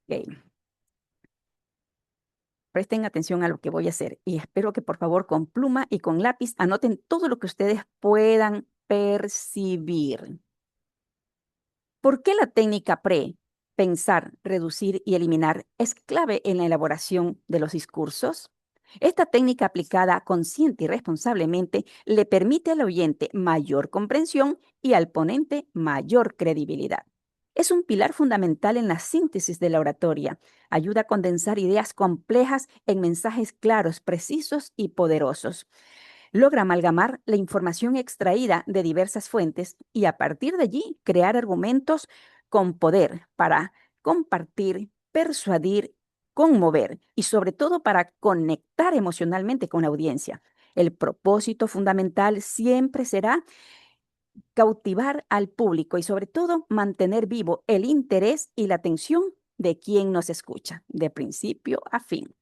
Ok. Presten atención a lo que voy a hacer y espero que por favor con pluma y con lápiz anoten todo lo que ustedes puedan percibir. ¿Por qué la técnica PRE, pensar, reducir y eliminar, es clave en la elaboración de los discursos? Esta técnica aplicada consciente y responsablemente le permite al oyente mayor comprensión y al ponente mayor credibilidad. Es un pilar fundamental en la síntesis de la oratoria. Ayuda a condensar ideas complejas en mensajes claros, precisos y poderosos. Logra amalgamar la información extraída de diversas fuentes y a partir de allí crear argumentos con poder para compartir, persuadir, conmover y sobre todo para conectar emocionalmente con la audiencia. El propósito fundamental siempre será cautivar al público y sobre todo mantener vivo el interés y la atención de quien nos escucha, de principio a fin.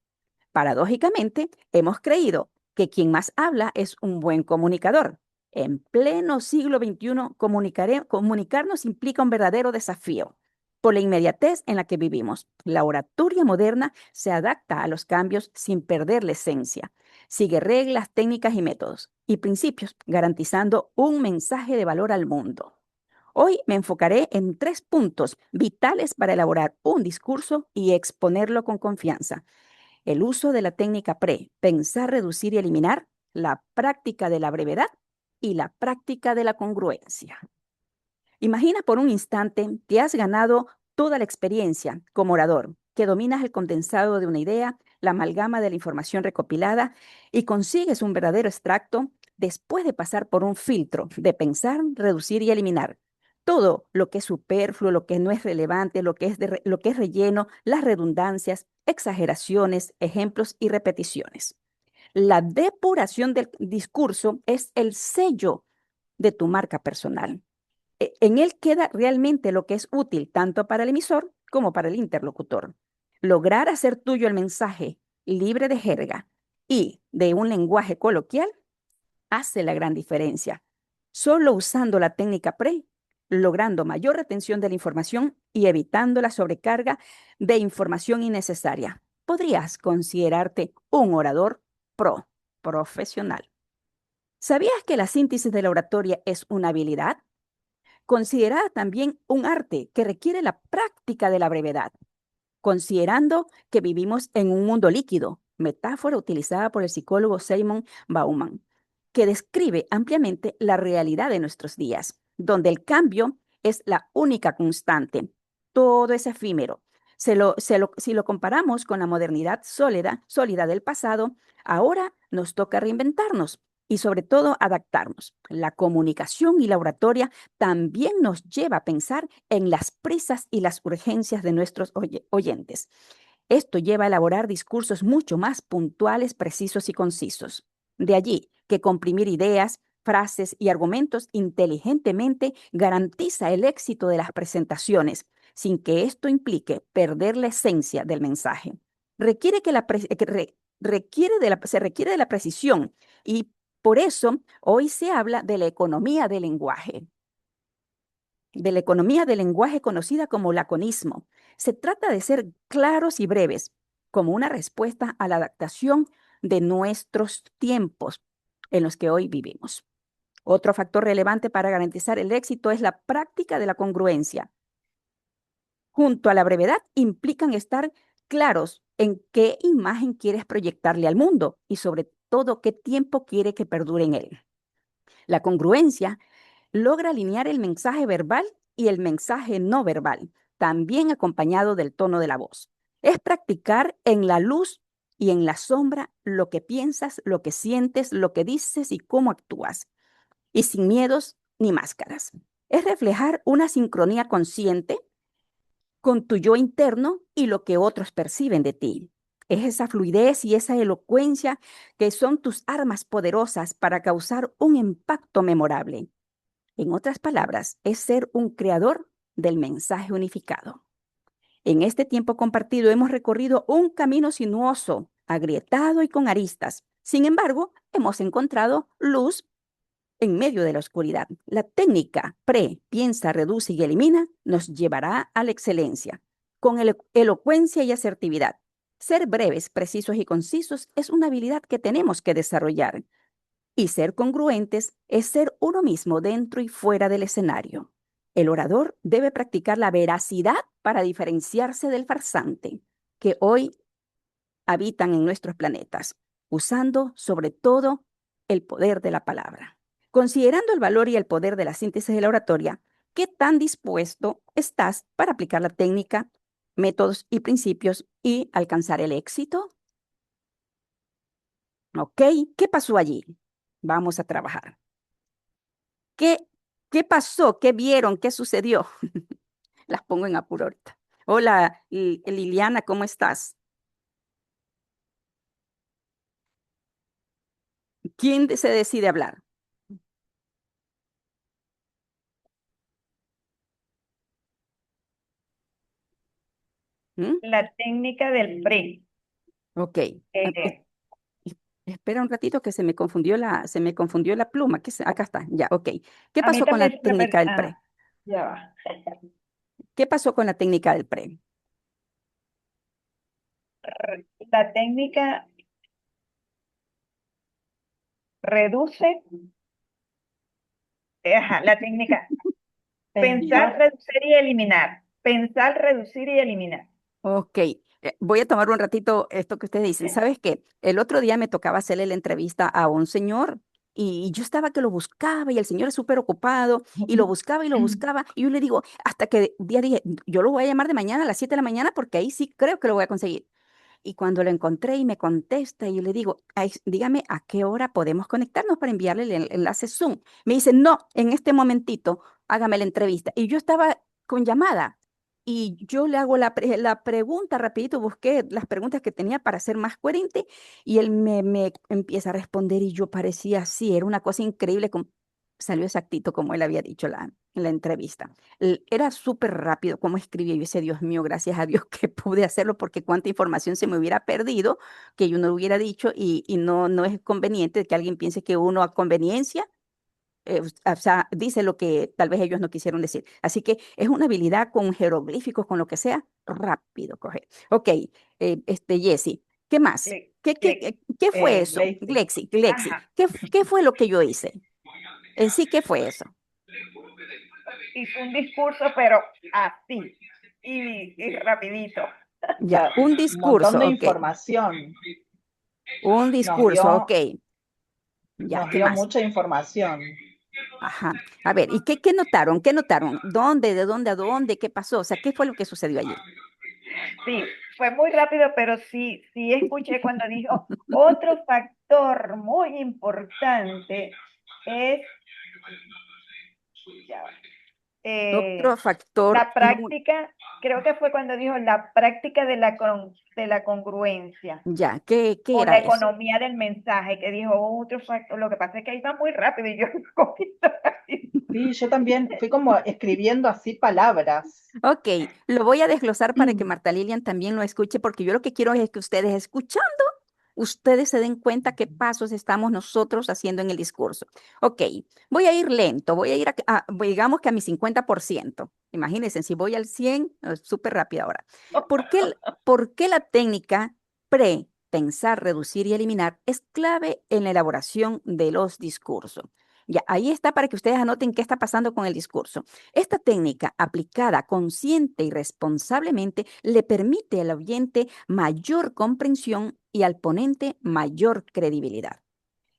Paradójicamente, hemos creído que quien más habla es un buen comunicador. En pleno siglo XXI, comunicarnos implica un verdadero desafío. Por la inmediatez en la que vivimos, la oratoria moderna se adapta a los cambios sin perder la esencia. Sigue reglas, técnicas y métodos y principios, garantizando un mensaje de valor al mundo. Hoy me enfocaré en 3 puntos vitales para elaborar un discurso y exponerlo con confianza: el uso de la técnica PRE, pensar, reducir y eliminar, la práctica de la brevedad y la práctica de la congruencia. Imagina por un instante que has ganado toda la experiencia como orador, que dominas el condensado de una idea, la amalgama de la información recopilada y consigues un verdadero extracto después de pasar por un filtro de pensar, reducir y eliminar. Todo lo que es superfluo, lo que no es relevante, lo que es relleno, las redundancias, exageraciones, ejemplos y repeticiones. La depuración del discurso es el sello de tu marca personal. En él queda realmente lo que es útil tanto para el emisor como para el interlocutor. Lograr hacer tuyo el mensaje libre de jerga y de un lenguaje coloquial hace la gran diferencia. Solo usando la técnica PRE, logrando mayor retención de la información y evitando la sobrecarga de información innecesaria, podrías considerarte un orador profesional. ¿Sabías que la síntesis de la oratoria es una habilidad? Considerada también un arte que requiere la práctica de la brevedad, considerando que vivimos en un mundo líquido, metáfora utilizada por el psicólogo Simon Bauman, que describe ampliamente la realidad de nuestros días, donde el cambio es la única constante. Todo es efímero. Si lo comparamos con la modernidad sólida del pasado, ahora nos toca reinventarnos y sobre todo adaptarnos. La comunicación y la oratoria también nos lleva a pensar en las prisas y las urgencias de nuestros oyentes. Esto lleva a elaborar discursos mucho más puntuales, precisos y concisos. De allí que comprimir ideas, frases y argumentos inteligentemente garantiza el éxito de las presentaciones, sin que esto implique perder la esencia del mensaje. Requiere que la pre- que re- requiere de la- Se requiere de la precisión y por eso hoy se habla de la economía del lenguaje conocida como laconismo. Se trata de ser claros y breves, como una respuesta a la adaptación de nuestros tiempos en los que hoy vivimos. Otro factor relevante para garantizar el éxito es la práctica de la congruencia. Junto a la brevedad implican estar claros en qué imagen quieres proyectarle al mundo y sobre todo qué tiempo quiere que perdure en él. La congruencia logra alinear el mensaje verbal y el mensaje no verbal, también acompañado del tono de la voz. Es practicar en la luz y en la sombra lo que piensas, lo que sientes, lo que dices y cómo actúas, y sin miedos ni máscaras. Es reflejar una sincronía consciente con tu yo interno y lo que otros perciben de ti. Es esa fluidez y esa elocuencia que son tus armas poderosas para causar un impacto memorable. En otras palabras, es ser un creador del mensaje unificado. En este tiempo compartido hemos recorrido un camino sinuoso, agrietado y con aristas. Sin embargo, hemos encontrado luz en medio de la oscuridad. La técnica piensa, reduce y elimina nos llevará a la excelencia. con elocuencia y asertividad. Ser breves, precisos y concisos es una habilidad que tenemos que desarrollar. Y ser congruentes es ser uno mismo dentro y fuera del escenario. El orador debe practicar la veracidad para diferenciarse del farsante, que hoy habitan en nuestros planetas, usando sobre todo el poder de la palabra. Considerando el valor y el poder de la síntesis de la oratoria, ¿qué tan dispuesto estás para aplicar la técnica, métodos y principios y alcanzar el éxito? ¿Ok? ¿Qué pasó allí? Vamos a trabajar. ¿Qué, qué pasó? ¿Qué vieron? ¿Qué sucedió? Las pongo en apuro ahorita. Hola, Liliana, ¿cómo estás? ¿Quién se decide hablar? ¿Mm? La técnica del PRE. Ok. Eh, Espera un ratito que se me confundió la pluma. Acá está, ya, ok. ¿Qué a mí pasó con la también se me... técnica del Ah, pre? ya va. ¿Qué pasó con la técnica del pre? La técnica reduce, ajá, la técnica pensar, Pensar, reducir y eliminar. Pensar, reducir y eliminar. Ok, voy a tomar un ratito esto que ustedes dicen. ¿Sabes qué? El otro día me tocaba hacerle la entrevista a un señor y yo estaba que lo buscaba y el señor es súper ocupado y lo buscaba y yo le digo, hasta que un día dije, yo lo voy a llamar de mañana a las 7 de la mañana porque ahí sí creo que lo voy a conseguir. Y cuando lo encontré y me contesta, y yo le digo, "Ay, dígame a qué hora podemos conectarnos para enviarle el enlace Zoom". Me dice, no, en este momentito, hágame la entrevista. Y yo estaba con llamada. Y yo le hago la pregunta rapidito, busqué las preguntas que tenía para ser más coherente y él me empieza a responder y yo parecía así, era una cosa increíble, salió exactito como él había dicho en la entrevista. Era súper rápido como escribía. Yo decía, Dios mío, gracias a Dios que pude hacerlo porque cuánta información se me hubiera perdido que yo no lo hubiera dicho y no, no es conveniente que alguien piense que uno a conveniencia, o sea, dice lo que tal vez ellos no quisieron decir. Así que es una habilidad con jeroglíficos, con lo que sea, rápido coger. Ok, Jessy, ¿qué más? Clic, clic. ¿Qué fue eso? Lacey. Glexi, Ajá. ¿qué fue lo que yo hice? En sí, ¿qué fue eso? Hizo un discurso, pero así. Y rapidito. Ya, Sea, un un montón discurso, de ok. información. Un Nos discurso, ok. dio, Ya, nos ¿qué dio más? mucha información. Ajá. A ver, ¿y qué notaron? ¿Qué notaron? ¿Dónde, de dónde a dónde? ¿Qué pasó? O sea, ¿qué fue lo que sucedió allí? Sí, fue muy rápido, pero sí, sí escuché cuando dijo, otro factor muy importante es ya va, Otro factor la muy, práctica, creo que fue cuando dijo la práctica de de la congruencia ya, ¿qué o era la eso? economía del mensaje, que dijo otro factor. Lo que pasa es que ahí va muy rápido y yo un poquito rápido. Sí, yo también fui como escribiendo así palabras. Ok, lo voy a desglosar para que Marta Lilian también lo escuche, porque yo lo que quiero es que ustedes escuchando, ustedes se den cuenta qué pasos estamos nosotros haciendo en el discurso. Ok, voy a ir lento, voy a ir digamos que a mi 50%. Imagínense, si voy al 100, súper rápido ahora. ¿Por qué la técnica pensar, reducir y eliminar es clave en la elaboración de los discursos? Ya, ahí está para que ustedes anoten qué está pasando con el discurso. Esta técnica, aplicada consciente y responsablemente, le permite al oyente mayor comprensión y al ponente mayor credibilidad.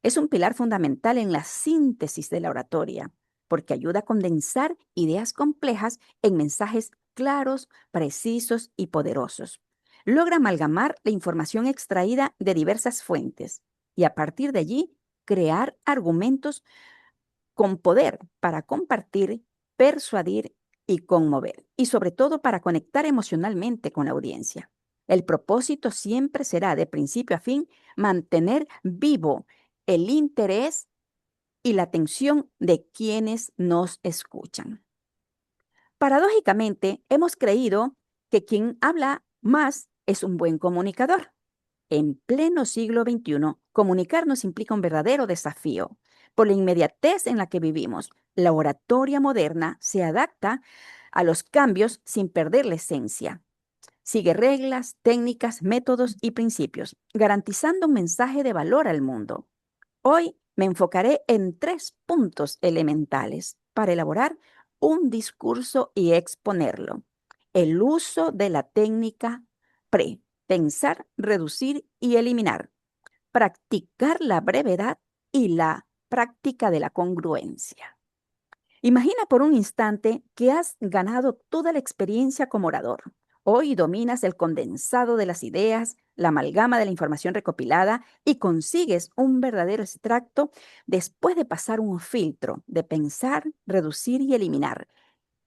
Es un pilar fundamental en la síntesis de la oratoria, porque ayuda a condensar ideas complejas en mensajes claros, precisos y poderosos. Logra amalgamar la información extraída de diversas fuentes y a partir de allí crear argumentos con poder para compartir, persuadir y conmover, y sobre todo para conectar emocionalmente con la audiencia. El propósito siempre será, de principio a fin, mantener vivo el interés y la atención de quienes nos escuchan. Paradójicamente, hemos creído que quien habla más es un buen comunicador. En pleno siglo XXI, comunicarnos implica un verdadero desafío. Por la inmediatez en la que vivimos, la oratoria moderna se adapta a los cambios sin perder la esencia. Sigue reglas, técnicas, métodos y principios, garantizando un mensaje de valor al mundo. Hoy me enfocaré en 3 puntos elementales para elaborar un discurso y exponerlo. El uso de la técnica PRE, pensar, reducir y eliminar. Practicar la brevedad y la práctica de la congruencia. Imagina por un instante que has ganado toda la experiencia como orador. Hoy dominas el condensado de las ideas, la amalgama de la información recopilada y consigues un verdadero extracto después de pasar un filtro de pensar, reducir y eliminar.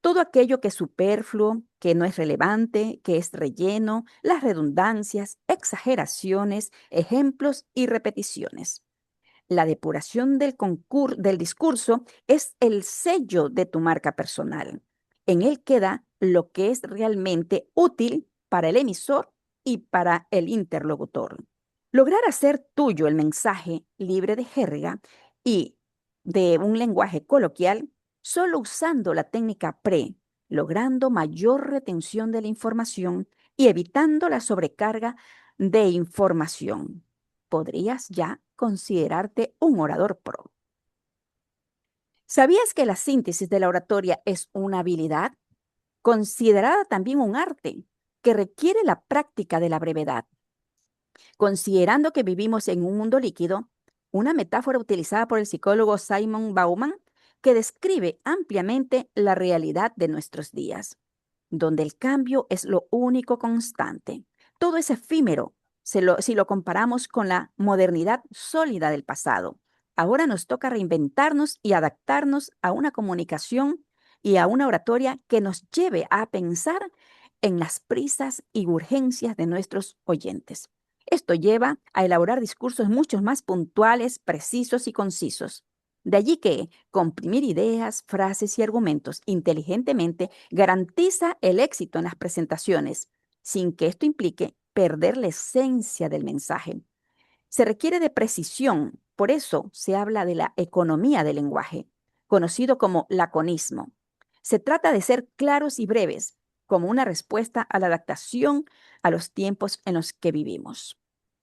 Todo aquello que es superfluo, que no es relevante, que es relleno, las redundancias, exageraciones, ejemplos y repeticiones. La depuración del discurso es el sello de tu marca personal. En él queda lo que es realmente útil para el emisor y para el interlocutor. Lograr hacer tuyo el mensaje libre de jerga y de un lenguaje coloquial solo usando la técnica PRE, logrando mayor retención de la información y evitando la sobrecarga de información. Podrías ya considerarte un orador pro. ¿Sabías que la síntesis de la oratoria es una habilidad, considerada también un arte, que requiere la práctica de la brevedad? Considerando que vivimos en un mundo líquido, una metáfora utilizada por el psicólogo Simon Bauman que describe ampliamente la realidad de nuestros días, donde el cambio es lo único constante. Todo es efímero si lo comparamos con la modernidad sólida del pasado. Ahora nos toca reinventarnos y adaptarnos a una comunicación y a una oratoria que nos lleve a pensar en las prisas y urgencias de nuestros oyentes. Esto lleva a elaborar discursos mucho más puntuales, precisos y concisos. De allí que comprimir ideas, frases y argumentos inteligentemente garantiza el éxito en las presentaciones, sin que esto implique perder la esencia del mensaje. Se requiere de precisión, por eso se habla de la economía del lenguaje, conocido como laconismo. Se trata de ser claros y breves, como una respuesta a la adaptación a los tiempos en los que vivimos.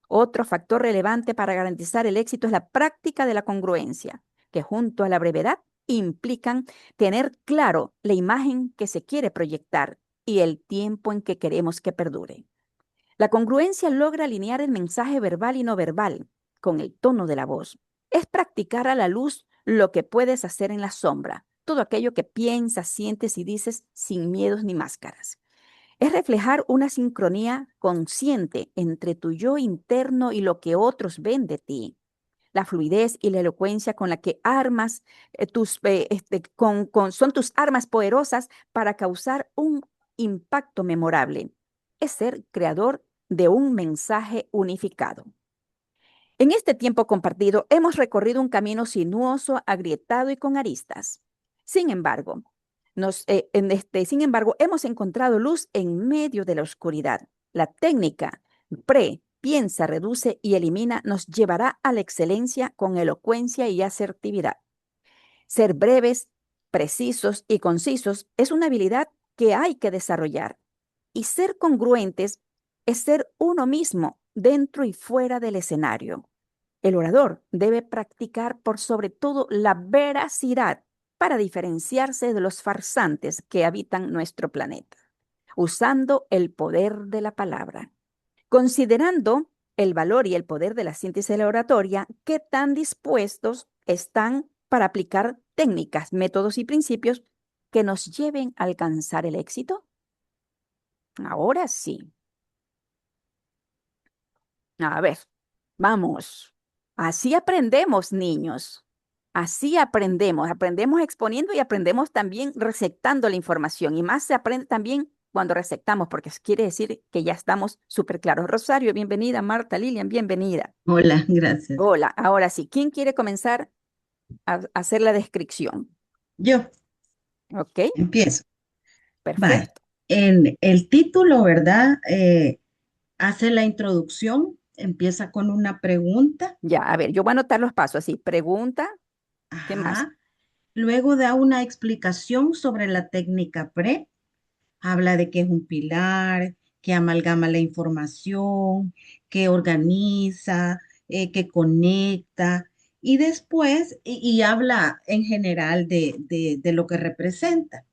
Otro factor relevante para garantizar el éxito es la práctica de la congruencia, que junto a la brevedad implican tener claro la imagen que se quiere proyectar y el tiempo en que queremos que perdure. La congruencia logra alinear el mensaje verbal y no verbal con el tono de la voz. Es practicar a la luz lo que puedes hacer en la sombra, todo aquello que piensas, sientes y dices sin miedos ni máscaras. Es reflejar una sincronía consciente entre tu yo interno y lo que otros ven de ti. La fluidez y la elocuencia con la que armas son tus armas poderosas para causar un impacto memorable. Es ser creador de un mensaje unificado. En este tiempo compartido hemos recorrido un camino sinuoso, agrietado y con aristas. Sin embargo, hemos encontrado luz en medio de la oscuridad. La técnica piensa, reduce y elimina nos llevará a la excelencia con elocuencia y asertividad. Ser breves, precisos y concisos es una habilidad que hay que desarrollar. Y ser congruentes es ser uno mismo dentro y fuera del escenario. El orador debe practicar por sobre todo la veracidad para diferenciarse de los farsantes que habitan nuestro planeta, usando el poder de la palabra. Considerando el valor y el poder de la síntesis de la oratoria, ¿qué tan dispuestos están para aplicar técnicas, métodos y principios que nos lleven a alcanzar el éxito? Ahora sí. A ver, vamos. Así aprendemos, niños. Así aprendemos. Aprendemos exponiendo y aprendemos también receptando la información. Y más se aprende también cuando receptamos, porque quiere decir que ya estamos súper claros. Rosario, bienvenida. Marta, Lilian, bienvenida. Hola, gracias. Hola, ahora sí. ¿Quién quiere comenzar a hacer la descripción? Yo Ok, empiezo. Vale. perfecto. En el título, ¿verdad? Hace la introducción, empieza con una pregunta. Ya, a ver, yo voy a anotar los pasos así. Pregunta, ¿qué más? Ajá. Luego da una explicación sobre la técnica PRE. Habla de qué es un pilar, que amalgama la información, que organiza, que conecta y después, y habla en general de lo que representa.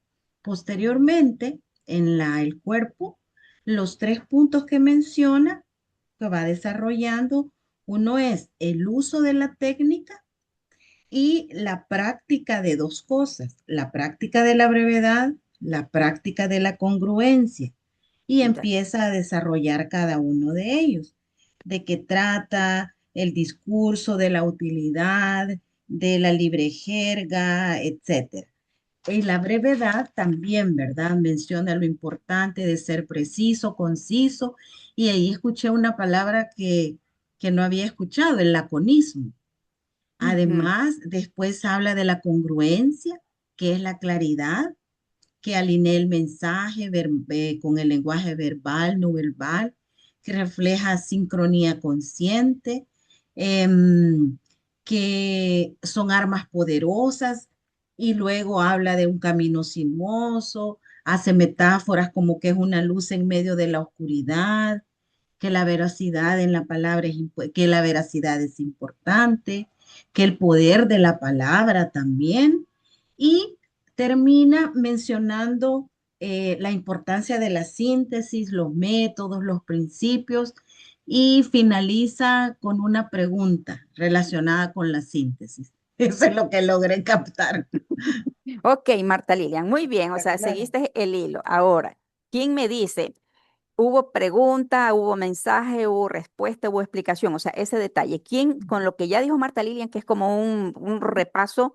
Posteriormente, el cuerpo, los tres puntos que menciona, que va desarrollando, uno es el uso de la técnica y la práctica de dos cosas, la práctica de la brevedad, la práctica de la congruencia, y Ya. empieza a desarrollar cada uno de ellos. ¿De qué trata el discurso, de la utilidad, de la libre jerga, etcétera? Y la brevedad también, ¿verdad? Menciona lo importante de ser preciso, conciso, y ahí escuché una palabra que no había escuchado, el laconismo. Ujú. Además, después habla de la congruencia, que es la claridad, que alinea el mensaje con el lenguaje verbal, no verbal, que refleja sincronía consciente, em, que son armas poderosas, y luego habla de un camino sinuoso, hace metáforas como que es una luz en medio de la oscuridad, que la veracidad en la palabra que la veracidad es importante, que el poder de la palabra también, y termina mencionando la importancia de la síntesis, los métodos, los principios, y finaliza con una pregunta relacionada con la síntesis. Eso es lo que logré captar. Ok, Marta Lilian, muy bien, o sea, Espectacular. seguiste el hilo. Ahora, ¿quién me dice? Hubo pregunta, hubo mensaje, hubo respuesta, hubo explicación, o sea, ese detalle. ¿Quién, con lo que ya dijo Marta Lilian, que es como un repaso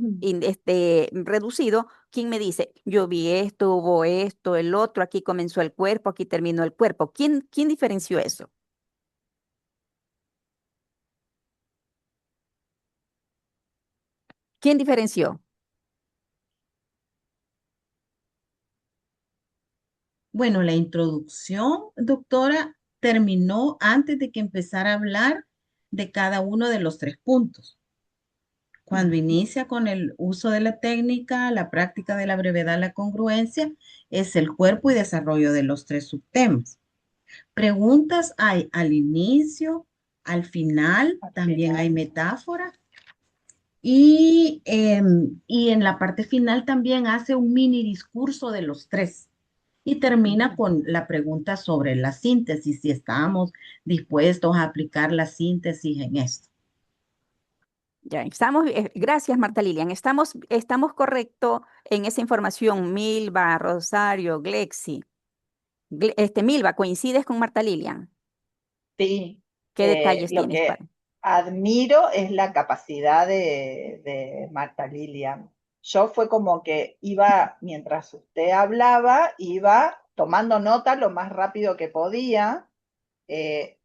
reducido, quién me dice, yo vi esto, hubo esto, el otro, aquí comenzó el cuerpo, aquí terminó el cuerpo? ¿Quién diferenció eso? ¿Quién diferenció? Bueno, la introducción, doctora, terminó antes de que empezara a hablar de cada uno de los tres puntos. Cuando inicia con el uso de la técnica, la práctica de la brevedad, la congruencia, es el cuerpo y desarrollo de los tres subtemas. Preguntas hay al inicio, al final, Al también hay final. metáforas, y en la parte final también hace un mini discurso de los tres. Y termina Ujú. con la pregunta sobre la síntesis, si estamos dispuestos a aplicar la síntesis en esto. Ya, estamos, gracias Marta Lilian, estamos correcto en esa información, Milva, Rosario, Glexi. Milva, ¿coincides con Marta Lilian? Sí, ¿Qué detalles lo tienes que para? admiro es la capacidad de Marta Lilia. Yo fue como que iba, mientras usted hablaba, iba tomando nota lo más rápido que podía.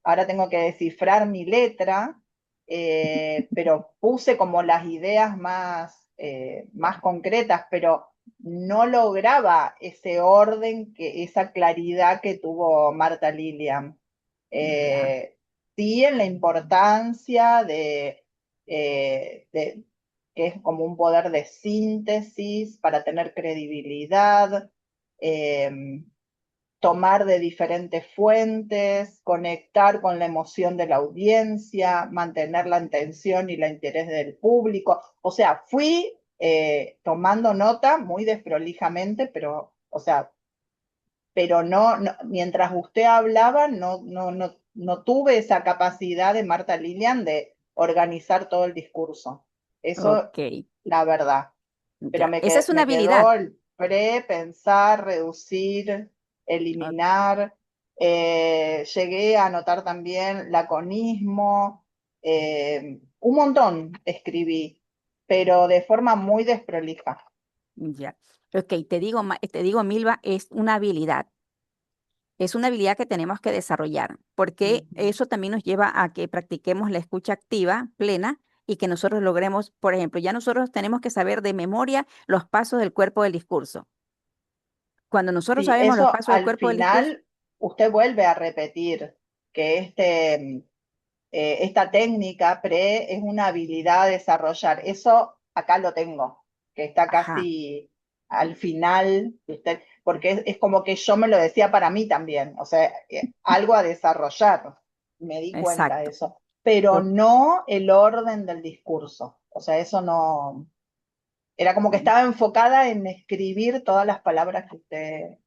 Ahora tengo que descifrar mi letra, pero puse como las ideas más concretas, pero no lograba ese orden, esa claridad que tuvo Marta Lilian. Ya. Eh, sí, en la importancia que es como un poder de síntesis para tener credibilidad, eh, tomar de diferentes fuentes, conectar con la emoción de la audiencia, mantener la atención y la interés del público. O sea, fui tomando nota muy desprolijamente, pero, o sea, pero mientras usted hablaba, no tuve esa capacidad de Marta Lilian de organizar todo el discurso. Eso, Ok, la verdad. Pero ya. Esa es una me habilidad. quedó el pensar, reducir, Ok. eliminar. Llegué a anotar también laconismo. Un montón escribí, pero de forma muy desprolija. Ya. Ok, te digo, Milva, es una habilidad. Es una habilidad que tenemos que desarrollar, porque Ujú. eso también nos lleva a que practiquemos la escucha activa, plena, y que nosotros logremos, por ejemplo, ya nosotros tenemos que saber de memoria los pasos del cuerpo del discurso. Cuando nosotros Sí, sabemos los eso pasos del al cuerpo del discurso, final usted vuelve a repetir que esta técnica pre es una habilidad a desarrollar. Eso acá lo tengo, que está ajá, casi al final. porque es como que yo me lo decía para mí también, o sea, algo a desarrollar, me di cuenta de Exacto. eso, pero Por- no el orden del discurso, o sea, eso no, era como que estaba enfocada en escribir todas las palabras que usted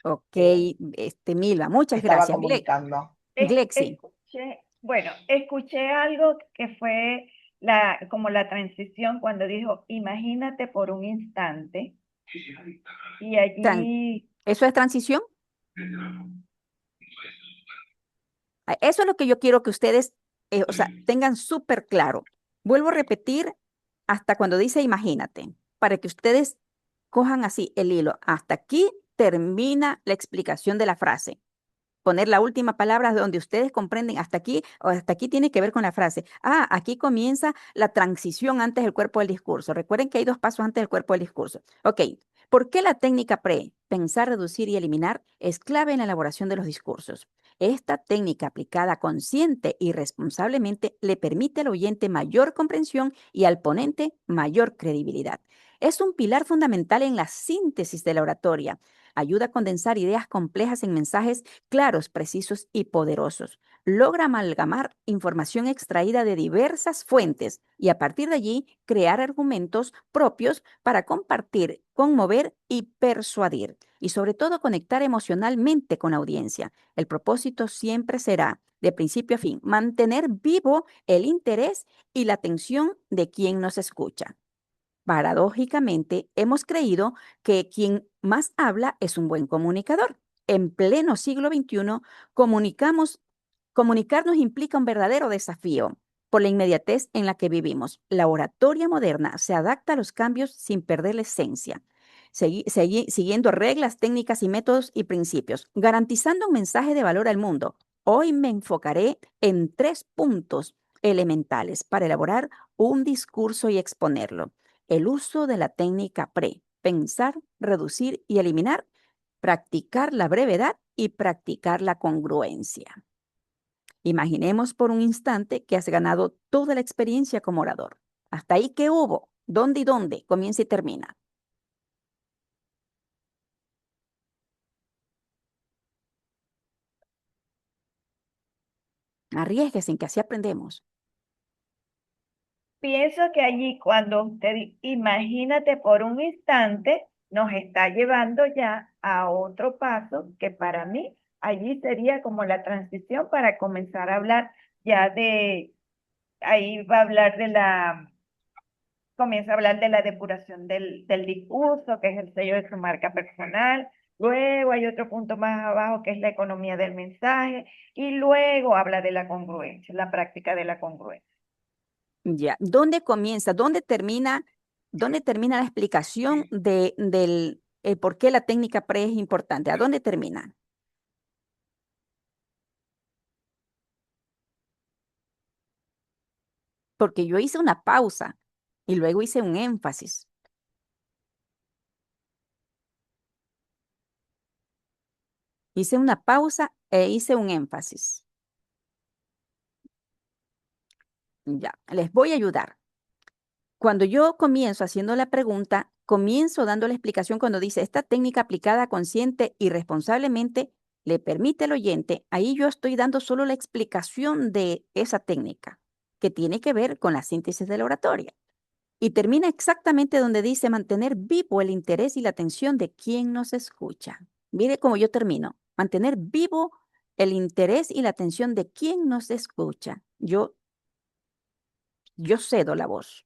Ok, eh, Milva, muchas estaba gracias. comunicando. Glexi, Escuché, bueno, escuché algo que fue como la transición cuando dijo, imagínate por un instante, y tran- allí, ¿eso es transición? Eso es lo que yo quiero que ustedes, o sea, tengan súper claro. Vuelvo a repetir hasta cuando dice imagínate, para que ustedes cojan así el hilo. Hasta aquí termina la explicación de la frase. Poner la última palabra donde ustedes comprenden hasta aquí, o hasta aquí tiene que ver con la frase. Ah, aquí comienza la transición antes del cuerpo del discurso. Recuerden que hay 2 pasos antes del cuerpo del discurso. Ok, ¿por qué la técnica PRE, pensar, reducir y eliminar, es clave en la elaboración de los discursos? Esta técnica aplicada consciente y responsablemente le permite al oyente mayor comprensión y al ponente mayor credibilidad. Es un pilar fundamental en la síntesis de la oratoria. Ayuda a condensar ideas complejas en mensajes claros, precisos y poderosos. Logra amalgamar información extraída de diversas fuentes y a partir de allí crear argumentos propios para compartir, conmover y persuadir. Y sobre todo conectar emocionalmente con la audiencia. El propósito siempre será, de principio a fin, mantener vivo el interés y la atención de quien nos escucha. Paradójicamente, hemos creído que quien más habla es un buen comunicador. En pleno siglo XXI, comunicarnos implica un verdadero desafío por la inmediatez en la que vivimos. La oratoria moderna se adapta a los cambios sin perder la esencia, siguiendo reglas, técnicas y métodos y principios, garantizando un mensaje de valor al mundo. Hoy me enfocaré en 3 puntos elementales para elaborar un discurso y exponerlo. El uso de la técnica PRE, pensar, reducir y eliminar, practicar la brevedad y practicar la congruencia. Imaginemos por un instante que has ganado toda la experiencia como orador. Hasta ahí, ¿qué hubo? ¿Dónde y dónde? Comienza y termina. Arriesgues en que así aprendemos. pienso que allí cuando imagínate por un instante, nos está llevando ya a otro paso que para mí allí sería como la transición para comenzar a hablar ya ahí va a hablar comienza a hablar de la depuración del discurso, que es el sello de su marca personal. Luego hay otro punto más abajo que es la economía del mensaje. Y luego habla de la congruencia, la práctica de la congruencia. Ya, ¿dónde comienza? ¿Dónde termina la explicación del por qué la técnica PRE es importante? ¿A dónde termina? Porque yo hice una pausa y luego hice un énfasis. Hice una pausa e hice un énfasis. Ya, les voy a ayudar. Cuando yo comienzo haciendo la pregunta, comienzo dando la explicación cuando dice, esta técnica aplicada consciente y responsablemente le permite al oyente, ahí yo estoy dando solo la explicación de esa técnica, que tiene que ver con la síntesis de la oratoria. Y termina exactamente donde dice mantener vivo el interés y la atención de quien nos escucha. Mire cómo yo termino. Mantener vivo el interés y la atención de quien nos escucha. Yo cedo la voz.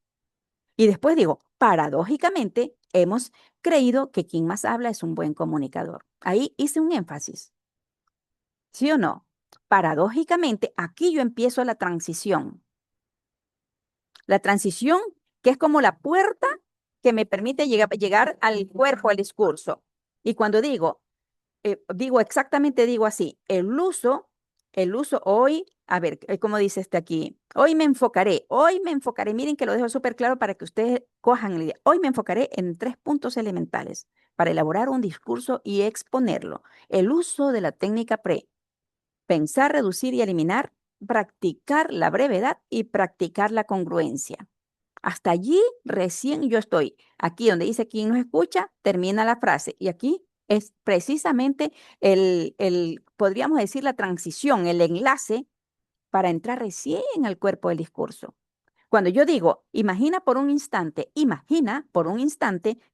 Y después digo, paradójicamente, hemos creído que quien más habla es un buen comunicador. Ahí hice un énfasis. ¿Sí o no? Paradójicamente, aquí yo empiezo la transición. La transición que es como la puerta que me permite llegar al cuerpo, al discurso. Y cuando digo exactamente, digo así, el uso hoy, a ver, ¿cómo dice este aquí? Hoy me enfocaré, miren que lo dejo súper claro para que ustedes cojan la idea. Hoy me enfocaré en 3 puntos elementales para elaborar un discurso y exponerlo. El uso de la técnica PRE, pensar, reducir y eliminar, practicar la brevedad y practicar la congruencia. Hasta allí recién yo estoy. Aquí donde dice quien nos escucha, termina la frase. Y aquí es precisamente podríamos decir, la transición, el enlace para entrar recién al cuerpo del discurso. Cuando yo digo, imagina por un instante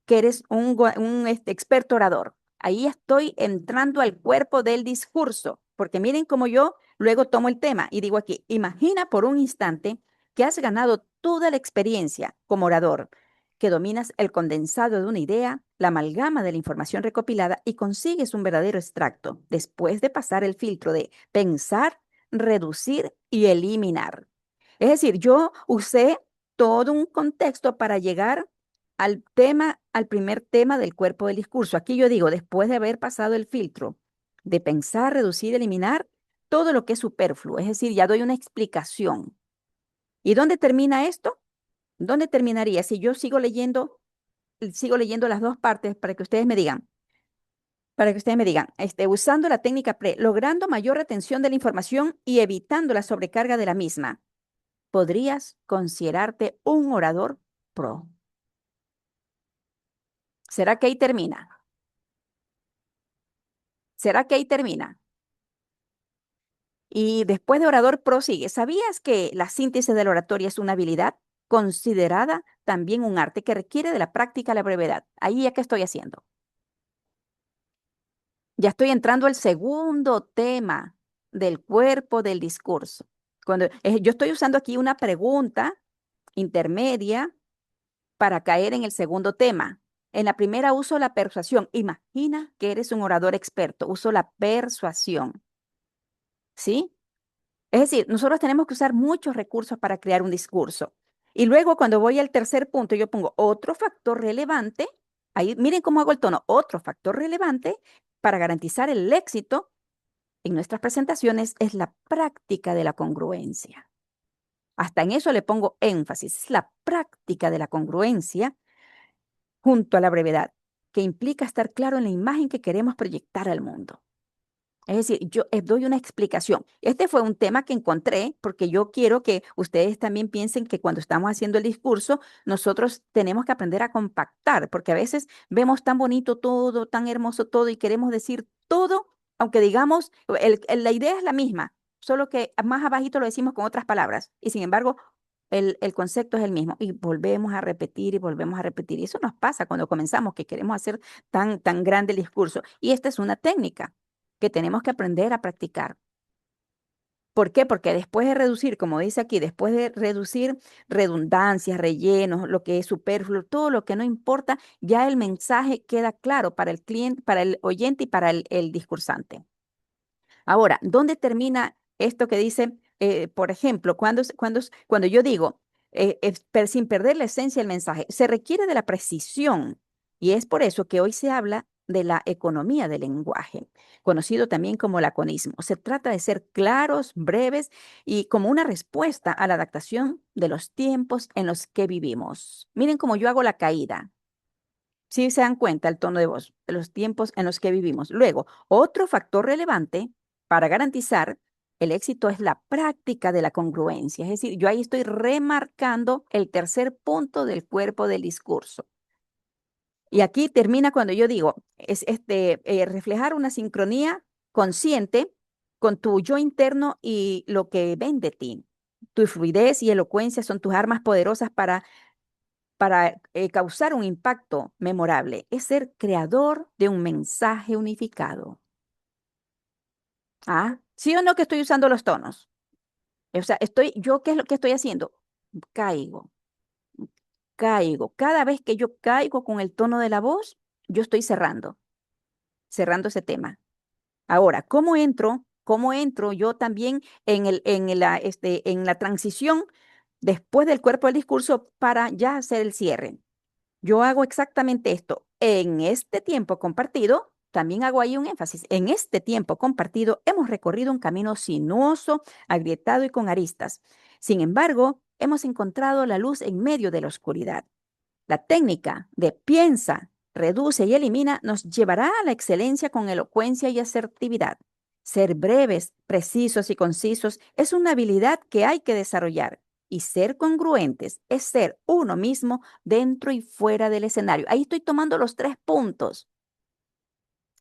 que eres un experto orador. Ahí estoy entrando al cuerpo del discurso, porque miren cómo yo luego tomo el tema y digo aquí, imagina por un instante que has ganado toda la experiencia como orador, que dominas el condensado de una idea, la amalgama de la información recopilada y consigues un verdadero extracto, después de pasar el filtro de pensar, reducir y eliminar. Es decir, yo usé todo un contexto para llegar al tema, al primer tema del cuerpo del discurso. Aquí yo digo, después de haber pasado el filtro de pensar, reducir, eliminar todo lo que es superfluo, es decir, ya doy una explicación. ¿Y dónde termina esto? ¿Dónde terminaría si yo sigo leyendo las dos partes para que ustedes me digan? Usando la técnica PRE, logrando mayor retención de la información y evitando la sobrecarga de la misma, podrías considerarte un orador pro. ¿Será que ahí termina? ¿Será que ahí termina? Y después de orador pro sigue. ¿Sabías que la síntesis de la oratoria es una habilidad considerada también un arte que requiere de la práctica a la brevedad? Ahí ya que estoy haciendo. Ya estoy entrando al segundo tema del cuerpo del discurso. Yo estoy usando aquí una pregunta intermedia para caer en el segundo tema. En la primera uso la persuasión. Imagina que eres un orador experto. Uso la persuasión. ¿Sí? Es decir, nosotros tenemos que usar muchos recursos para crear un discurso. Y luego cuando voy al tercer punto, yo pongo otro factor relevante. Ahí miren cómo hago el tono. Otro factor relevante para garantizar el éxito en nuestras presentaciones es la práctica de la congruencia. Hasta en eso le pongo énfasis. Es la práctica de la congruencia junto a la brevedad, que implica estar claro en la imagen que queremos proyectar al mundo. Es decir, yo doy una explicación. Este fue un tema que encontré porque yo quiero que ustedes también piensen que cuando estamos haciendo el discurso, nosotros tenemos que aprender a compactar, porque a veces vemos tan bonito todo, tan hermoso todo y queremos decir todo, aunque digamos, la idea es la misma, solo que más abajito lo decimos con otras palabras y sin embargo el concepto es el mismo y volvemos a repetir y volvemos a repetir. Y eso nos pasa cuando comenzamos, que queremos hacer tan grande el discurso. Y esta es una técnica que tenemos que aprender a practicar. ¿Por qué? Porque después de reducir, como dice aquí, después de reducir redundancias, rellenos, lo que es superfluo, todo lo que no importa, ya el mensaje queda claro para el cliente, para el oyente y para el discursante. Ahora, ¿dónde termina esto que dice, por ejemplo, cuando yo digo, sin perder la esencia del mensaje, se requiere de la precisión y es por eso que hoy se habla de la economía del lenguaje, conocido también como laconismo. Se trata de ser claros, breves y como una respuesta a la adaptación de los tiempos en los que vivimos. Miren cómo yo hago la caída. Sí se dan cuenta el tono de voz de los tiempos en los que vivimos. Luego, otro factor relevante para garantizar el éxito es la práctica de la congruencia. Es decir, yo ahí estoy remarcando el tercer punto del cuerpo del discurso. Y aquí termina cuando yo digo, reflejar una sincronía consciente con tu yo interno y lo que ven de ti. Tu fluidez y elocuencia son tus armas poderosas para causar un impacto memorable. Es ser creador de un mensaje unificado. ¿Ah? ¿Sí o no que estoy usando los tonos? O sea, ¿qué es lo que estoy haciendo? Caigo, caigo. Cada vez que yo caigo con el tono de la voz, yo estoy cerrando ese tema. Ahora, ¿cómo entro? ¿Cómo entro yo también en la transición después del cuerpo del discurso para ya hacer el cierre? Yo hago exactamente esto. En este tiempo compartido, también hago ahí un énfasis. En este tiempo compartido hemos recorrido un camino sinuoso, agrietado y con aristas. Sin embargo, hemos encontrado la luz en medio de la oscuridad. La técnica de piensa, reduce y elimina nos llevará a la excelencia con elocuencia y asertividad. Ser breves, precisos y concisos es una habilidad que hay que desarrollar. Y ser congruentes es ser uno mismo dentro y fuera del escenario. Ahí estoy tomando los 3 puntos.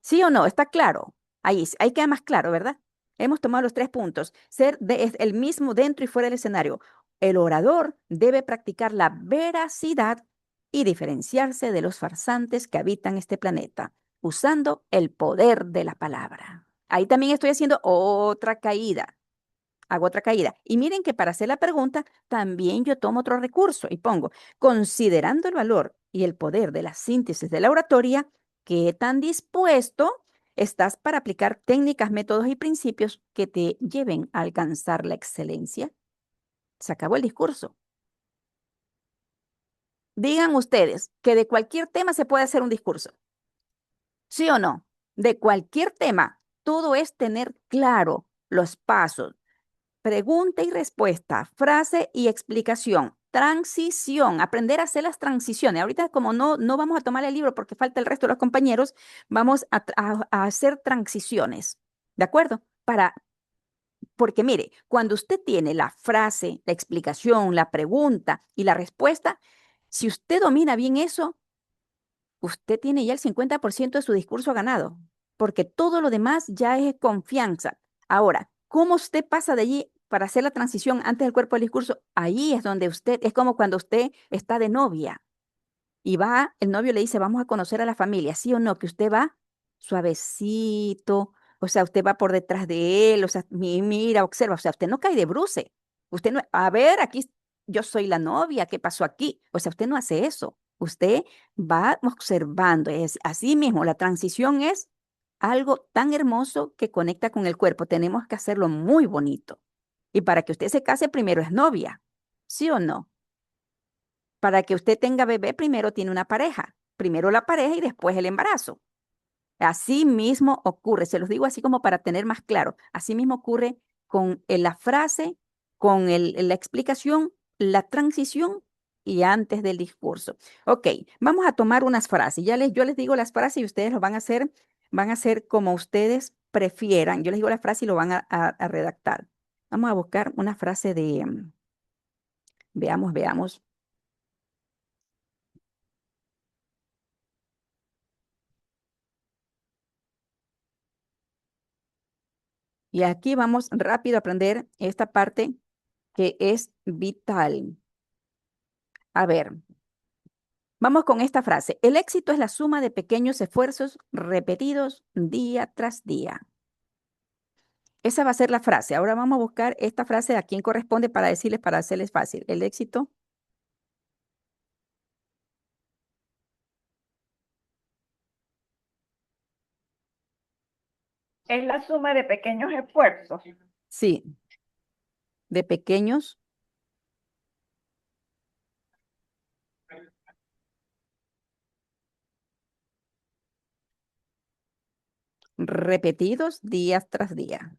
¿Sí o no? ¿Está claro? Ahí queda más claro, ¿verdad? Hemos tomado los 3 puntos. Es el mismo dentro y fuera del escenario. El orador debe practicar la veracidad y diferenciarse de los farsantes que habitan este planeta, usando el poder de la palabra. Ahí también estoy haciendo otra caída. Hago otra caída. Y miren que para hacer la pregunta, también yo tomo otro recurso y pongo, considerando el valor y el poder de la síntesis de la oratoria, ¿qué tan dispuesto estás para aplicar técnicas, métodos y principios que te lleven a alcanzar la excelencia? Se acabó el discurso. Digan ustedes que de cualquier tema se puede hacer un discurso. ¿Sí o no? De cualquier tema, todo es tener claro los pasos. Pregunta y respuesta, frase y explicación, transición, aprender a hacer las transiciones. Ahorita como no vamos a tomar el libro porque falta el resto de los compañeros, vamos a hacer transiciones, ¿de acuerdo? Porque mire, cuando usted tiene la frase, la explicación, la pregunta y la respuesta, si usted domina bien eso, usted tiene ya el 50% de su discurso ganado, porque todo lo demás ya es confianza. Ahora, ¿cómo usted pasa de allí para hacer la transición antes del cuerpo del discurso? Ahí es donde usted, es como cuando usted está de novia y va, el novio le dice, vamos a conocer a la familia, ¿sí o no? Que usted va suavecito, o sea, usted va por detrás de él, o sea, mira, observa, o sea, usted no cae de bruce. Usted no, a ver, aquí yo soy la novia, ¿qué pasó aquí? O sea, usted no hace eso. Usted va observando, es así mismo, la transición es algo tan hermoso que conecta con el cuerpo. Tenemos que hacerlo muy bonito. Y para que usted se case, primero es novia, ¿sí o no? Para que usted tenga bebé, primero tiene una pareja. Primero la pareja y después el embarazo. Así mismo ocurre, se los digo así como para tener más claro. Así mismo ocurre con la frase, con la explicación, la transición y antes del discurso. Ok, vamos a tomar unas frases. Yo les digo las frases y ustedes lo van a hacer como ustedes prefieran. Yo les digo la frase y lo van a redactar. Vamos a buscar una frase de, veamos. Y aquí vamos rápido a aprender esta parte que es vital. A ver, vamos con esta frase. El éxito es la suma de pequeños esfuerzos repetidos día tras día. Esa va a ser la frase. Ahora vamos a buscar esta frase a quién corresponde para decirles, para hacerles fácil. El éxito Es la suma de pequeños esfuerzos. sí, de pequeños repetidos día tras día.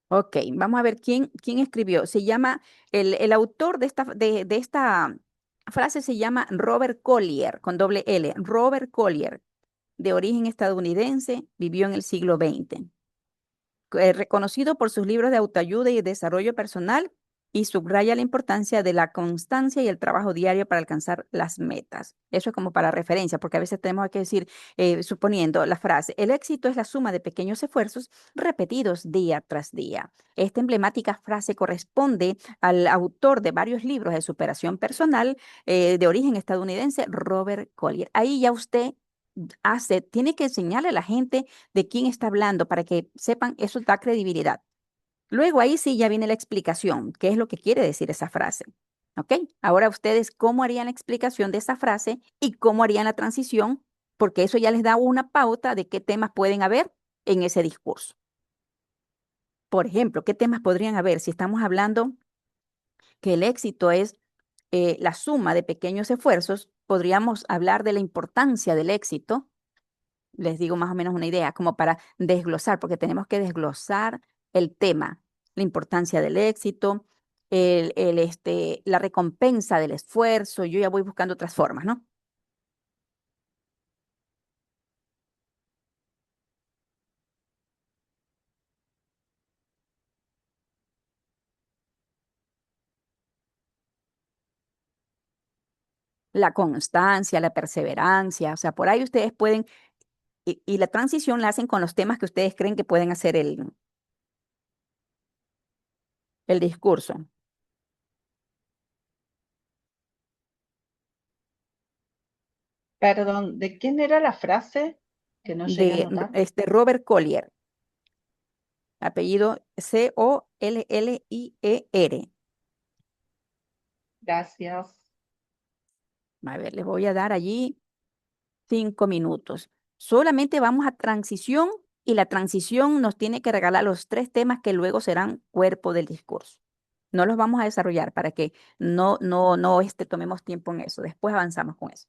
Ok, vamos a ver quién escribió. Se llama, el autor de esta frase se llama Robert Collier, con doble L. Robert Collier, de origen estadounidense, vivió en el siglo XX. Reconocido por sus libros de autoayuda y desarrollo personal y subraya la importancia de la constancia y el trabajo diario para alcanzar las metas. Eso es como para referencia, porque a veces tenemos que decir, suponiendo la frase, el éxito es la suma de pequeños esfuerzos repetidos día tras día. Esta emblemática frase corresponde al autor de varios libros de superación personal de origen estadounidense, Robert Collier. Ahí ya usted tiene que enseñarle a la gente de quién está hablando para que sepan, eso da credibilidad. Luego ahí sí ya viene la explicación, qué es lo que quiere decir esa frase. ¿Ok? Ahora ustedes, ¿cómo harían la explicación de esa frase y cómo harían la transición? Porque eso ya les da una pauta de qué temas pueden haber en ese discurso. Por ejemplo, ¿qué temas podrían haber si estamos hablando que el éxito es la suma de pequeños esfuerzos? Podríamos hablar de la importancia del éxito. Les digo más o menos una idea, como para desglosar, porque tenemos que desglosar el tema, la importancia del éxito, la recompensa del esfuerzo. Yo ya voy buscando otras formas, ¿no? la constancia, la perseverancia, o sea, por ahí ustedes pueden, y la transición la hacen con los temas que ustedes creen que pueden hacer el discurso. Perdón, ¿de quién era la frase que no llegué a De anotar? Robert Collier, apellido Collier. Gracias. A ver, les voy a dar allí 5 minutos. Solamente vamos a transición y la transición nos tiene que regalar los 3 temas que luego serán cuerpo del discurso. No los vamos a desarrollar para que no tomemos tiempo en eso. Después avanzamos con eso.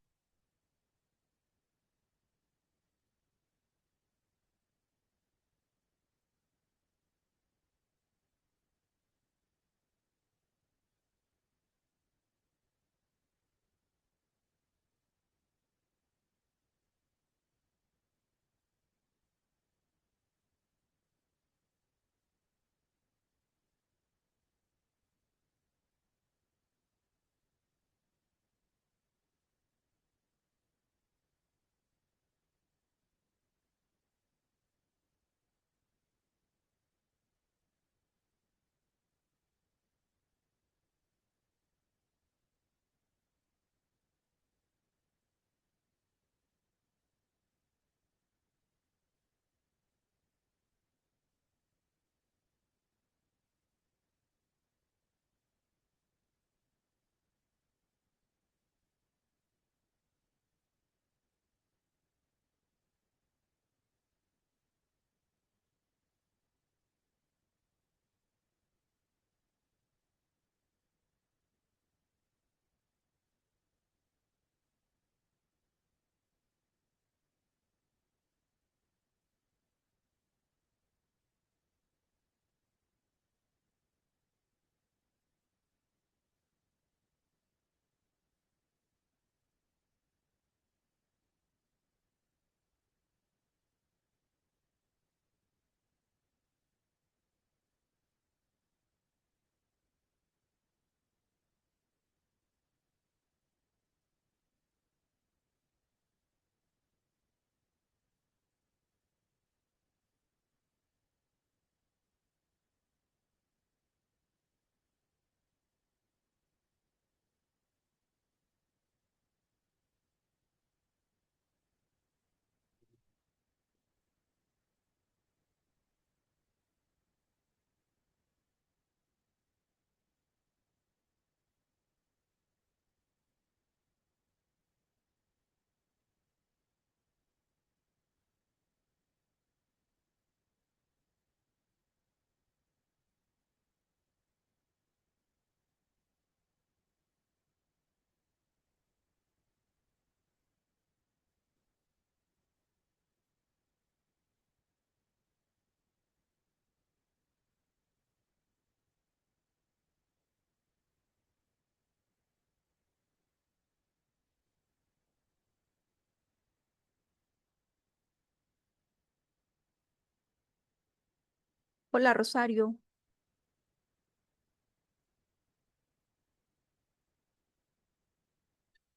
Hola, Rosario.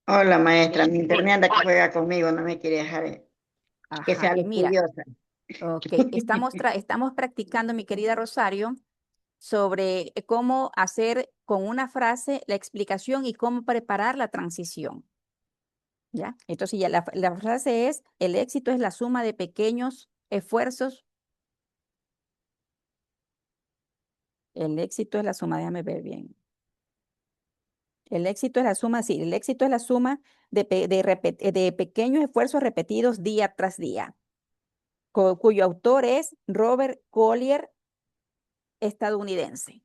Hola maestra, mi internet anda que juega conmigo, no me quiere dejar que Ajá, sea mira, estudiosa. ok, estamos practicando, mi querida Rosario, sobre cómo hacer con una frase la explicación y cómo preparar la transición. ¿Ya? Entonces ya la frase es, el éxito es la suma de pequeños esfuerzos. El éxito es la suma, déjame ver bien. El éxito es la suma, sí, el éxito es la suma de pequeños esfuerzos repetidos día tras día, cuyo autor es Robert Collier, estadounidense.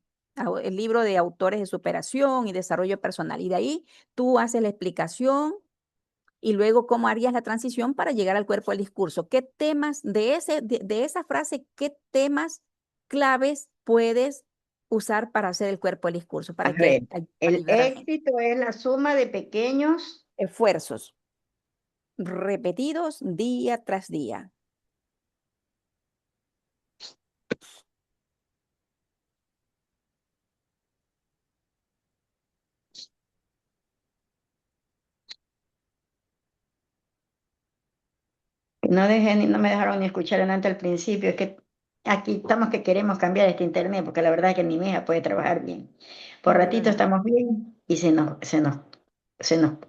El libro de autores de superación y desarrollo personal. Y de ahí tú haces la explicación y luego cómo harías la transición para llegar al cuerpo del discurso. ¿Qué temas de esa frase, qué temas claves puedes usar para hacer el cuerpo del discurso, A para ver, para el ayudar a la gente? éxito es la suma de pequeños, Esfuerzos repetidos día tras día. No dejé no me dejaron ni escuchar adelante al principio. Es que aquí estamos que queremos cambiar este internet, porque la verdad es que ni mi hija puede trabajar bien. Por ratito Bueno, estamos bien y se nos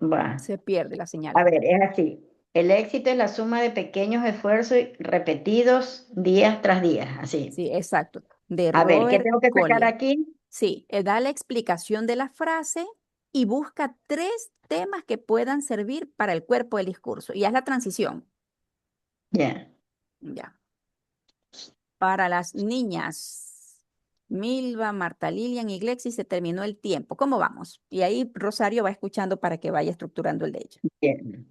va. se pierde la señal. A ver, es así. El éxito es la suma de pequeños esfuerzos repetidos día tras día, así. Sí, exacto. De A ver, ¿qué Robert tengo que sacar Collier. aquí? Sí, da la explicación de la frase y busca 3 temas que puedan servir para el cuerpo del discurso. Y haz la transición. Ya. Ya. Para las niñas, Milva, Marta Lilian y Glexi, se terminó el tiempo. ¿Cómo vamos? Y ahí Rosario va escuchando para que vaya estructurando el de ella. Bien.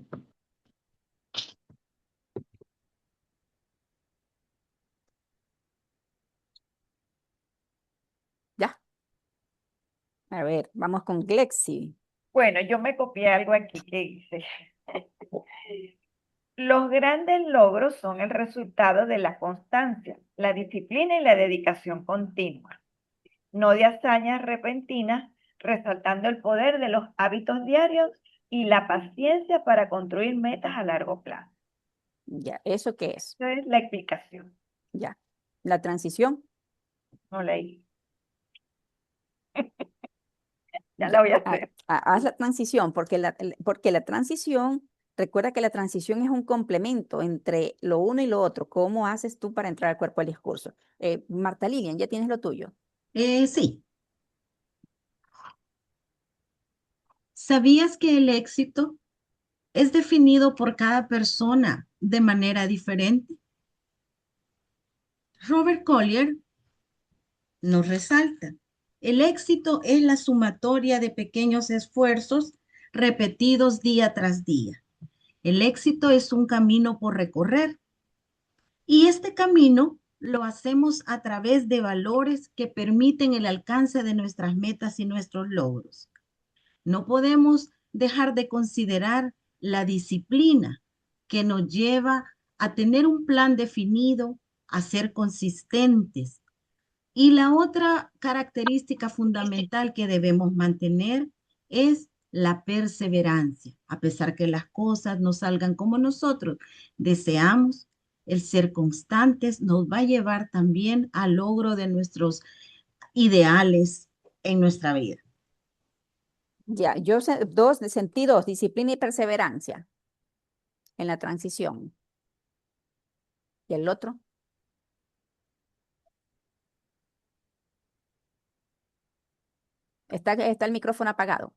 ¿Ya? A ver, vamos con Glexi. Bueno, yo me copié algo aquí que dice, los grandes logros son el resultado de la constancia, la disciplina y la dedicación continua, no de hazañas repentinas, resaltando el poder de los hábitos diarios y la paciencia para construir metas a largo plazo. Ya, ¿eso qué es? Esa es la explicación. Ya. La transición. No leí. Ya la Ya. voy a hacer. Haz la transición, porque porque la transición, recuerda que la transición es un complemento entre lo uno y lo otro. ¿Cómo haces tú para entrar al cuerpo del discurso? Marta Lilian, ¿ya tienes lo tuyo? Sí. ¿Sabías que el éxito es definido por cada persona de manera diferente? Robert Collier nos resalta, el éxito es la sumatoria de pequeños esfuerzos repetidos día tras día. El éxito es un camino por recorrer y este camino lo hacemos a través de valores que permiten el alcance de nuestras metas y nuestros logros. No podemos dejar de considerar la disciplina que nos lleva a tener un plan definido, a ser consistentes. Y la otra característica fundamental que debemos mantener es la perseverancia. A pesar que las cosas no salgan como nosotros deseamos, el ser constantes nos va a llevar también al logro de nuestros ideales en nuestra vida. Ya, sentí dos, disciplina y perseverancia en la transición. ¿Y el otro? Está el micrófono apagado.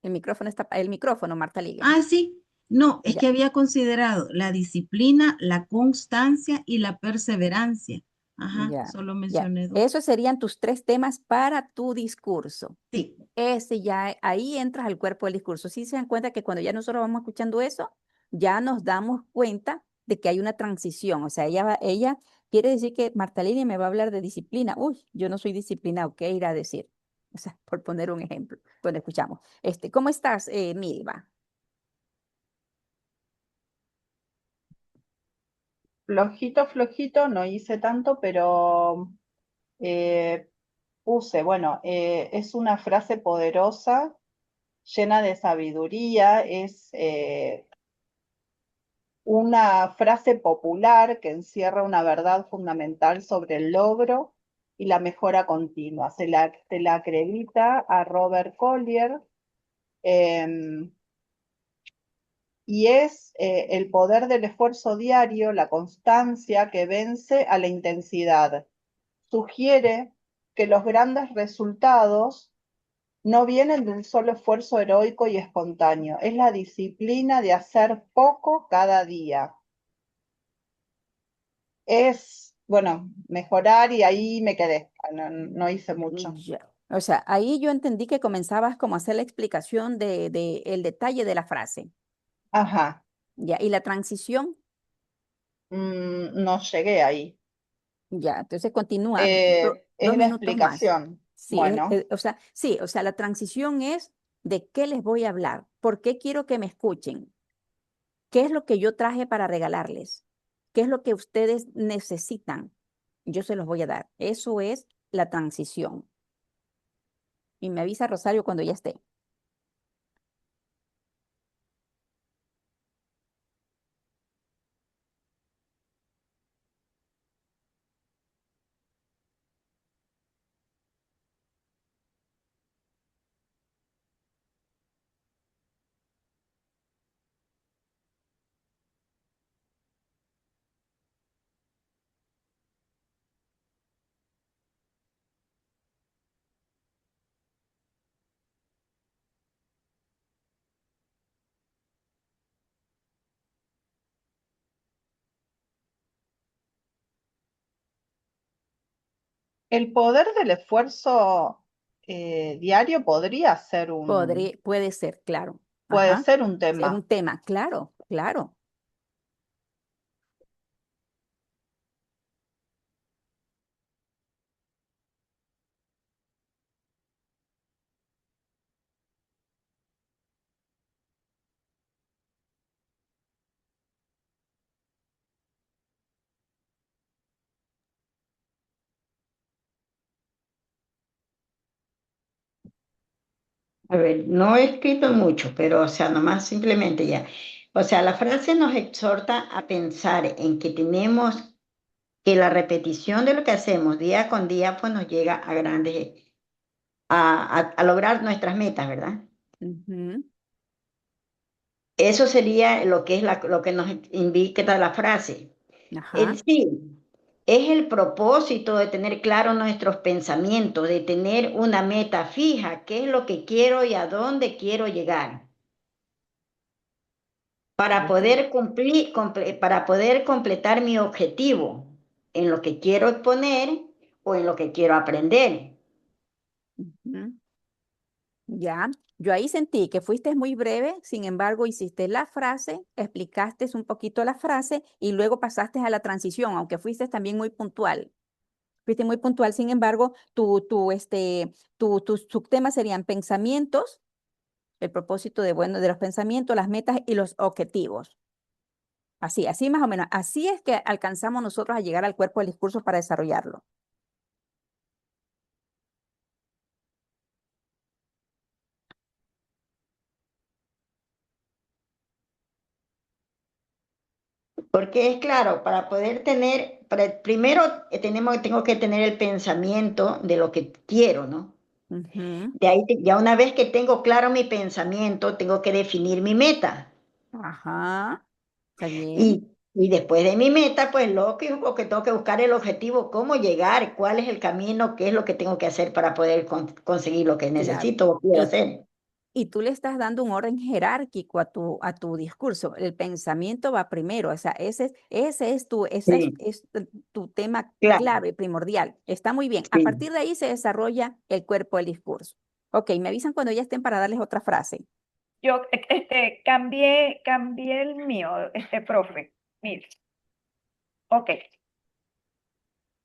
El micrófono, Marta Lilian. Ah, sí. No, es Ya, que había considerado la disciplina, la constancia y la perseverancia. Ajá, ya, solo ya. mencioné dos. Esos serían tus 3 temas para tu discurso. Sí, Ese ya, ahí entras al cuerpo del discurso. Sí se dan cuenta que cuando ya nosotros vamos escuchando eso, ya nos damos cuenta de que hay una transición. O sea, ella quiere decir que Marta Lilian me va a hablar de disciplina. Uy, yo no soy disciplinado, ¿qué irá a decir? O sea, por poner un ejemplo. Bueno, escuchamos. ¿Cómo estás, Milva? Flojito, flojito, no hice tanto, pero eh, puse, bueno, es una frase poderosa, llena de sabiduría, es una frase popular que encierra una verdad fundamental sobre el logro y la mejora continua. Se la acredita a Robert Collier y es el poder del esfuerzo diario, la constancia que vence a la intensidad. Sugiere que los grandes resultados no vienen de un solo esfuerzo heroico y espontáneo, es la disciplina de hacer poco cada día. Es, bueno, mejorar y ahí me quedé, no hice mucho. Ya. O sea, ahí yo entendí que comenzabas como a hacer la explicación de el detalle de la frase. Ajá, Ya, y la transición, no llegué ahí. ya, entonces continúa 2 Es la minutos más. explicación. Sí, Bueno, o sea, la transición es de qué les voy a hablar, por qué quiero que me escuchen, qué es lo que yo traje para regalarles, qué es lo que ustedes necesitan, yo se los voy a dar. Eso es la transición. Y me avisa Rosario cuando ya esté. El poder del esfuerzo diario Puede ser, claro. puede Ajá. ser un Es tema. un tema, claro, claro. A ver, no he escrito mucho, pero o sea, nomás simplemente ya. O sea, la frase nos exhorta a pensar en que tenemos que la repetición de lo que hacemos día con día, pues nos llega a grandes, a lograr nuestras metas, ¿verdad? Ujú. Eso sería lo que es lo que nos indica la frase. Ajá. En sí, es el propósito de tener claro nuestros pensamientos, de tener una meta fija, qué es lo que quiero y a dónde quiero llegar, para Ujú. poder para poder completar mi objetivo en lo que quiero exponer o en lo que quiero aprender. Ujú. Ya, yo ahí sentí que fuiste muy breve, sin embargo, hiciste la frase, explicaste un poquito la frase y luego pasaste a la transición, aunque fuiste también muy puntual. Fuiste muy puntual, sin embargo, tus subtemas serían pensamientos, el propósito de, bueno, de los pensamientos, las metas y los objetivos. Así más o menos. Así es que alcanzamos nosotros a llegar al cuerpo del discurso para desarrollarlo. Porque es claro, para poder tener, primero tengo que tener el pensamiento de lo que quiero, ¿no? Ujú. De ahí, ya una vez que tengo claro mi pensamiento, tengo que definir mi meta. Ajá, está bien. Y después de mi meta, pues lógico que tengo que buscar el objetivo, cómo llegar, cuál es el camino, qué es lo que tengo que hacer para poder conseguir lo que Claro. necesito o quiero Y, hacer. y tú le estás dando un orden jerárquico a tu discurso. El pensamiento va primero. O sea, Sí, es tu tema claro, clave, primordial. Está muy bien. A sí. partir de ahí se desarrolla el cuerpo del discurso. Ok, me avisan cuando ya estén para darles otra frase. Yo cambié el mío, profe. Mire, ok.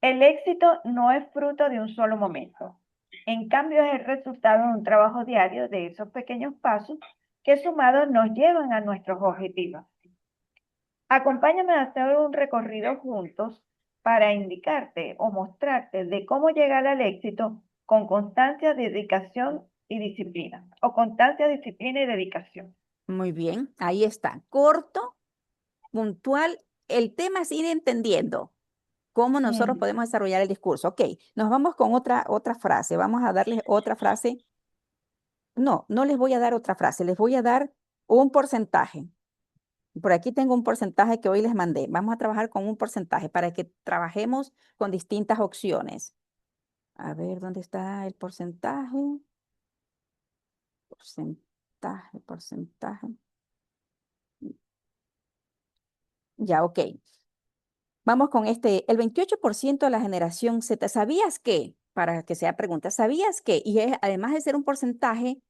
El éxito no es fruto de un solo momento. En cambio, es el resultado de un trabajo diario de esos pequeños pasos que sumados nos llevan a nuestros objetivos. Acompáñame a hacer un recorrido juntos para indicarte o mostrarte de cómo llegar al éxito con constancia, dedicación y disciplina. O constancia, disciplina y dedicación. Muy bien, ahí está. Corto, puntual. El tema es ir entendiendo cómo nosotros Mm. podemos desarrollar el discurso. Ok, nos vamos con otra frase. Vamos a darles otra frase. No, no les voy a dar otra frase, les voy a dar un porcentaje. Por aquí tengo un porcentaje que hoy les mandé. Vamos a trabajar con un porcentaje para que trabajemos con distintas opciones. A ver, ¿dónde está el porcentaje? Porcentaje. Ya, ok. Vamos con el 28% de la generación Z. ¿Sabías que? Para que sea pregunta, ¿sabías que? Además de ser un porcentaje,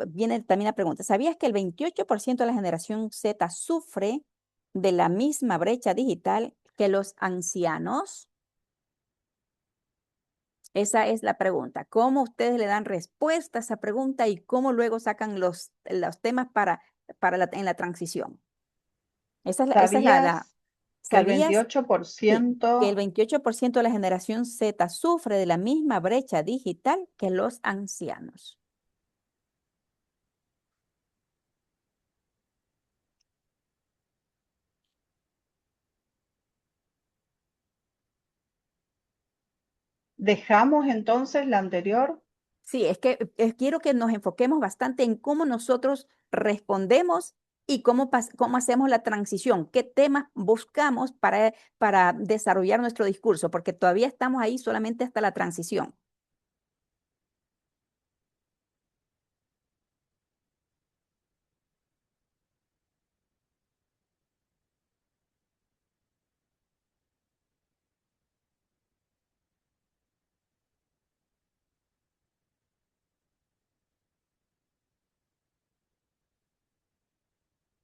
viene también la pregunta, ¿sabías que el 28% de la generación Z sufre de la misma brecha digital que los ancianos? Esa es la pregunta. ¿Cómo ustedes le dan respuesta a esa pregunta y cómo luego sacan los temas en la transición? ¿Sabías que el ¿Sabías? Sí, que el 28%, 28% de la generación Z sufre de la misma brecha digital que los ancianos. dejamos entonces la anterior? Sí, es que quiero que nos enfoquemos bastante en cómo nosotros respondemos y cómo hacemos la transición, qué temas buscamos para desarrollar nuestro discurso, porque todavía estamos ahí solamente hasta la transición.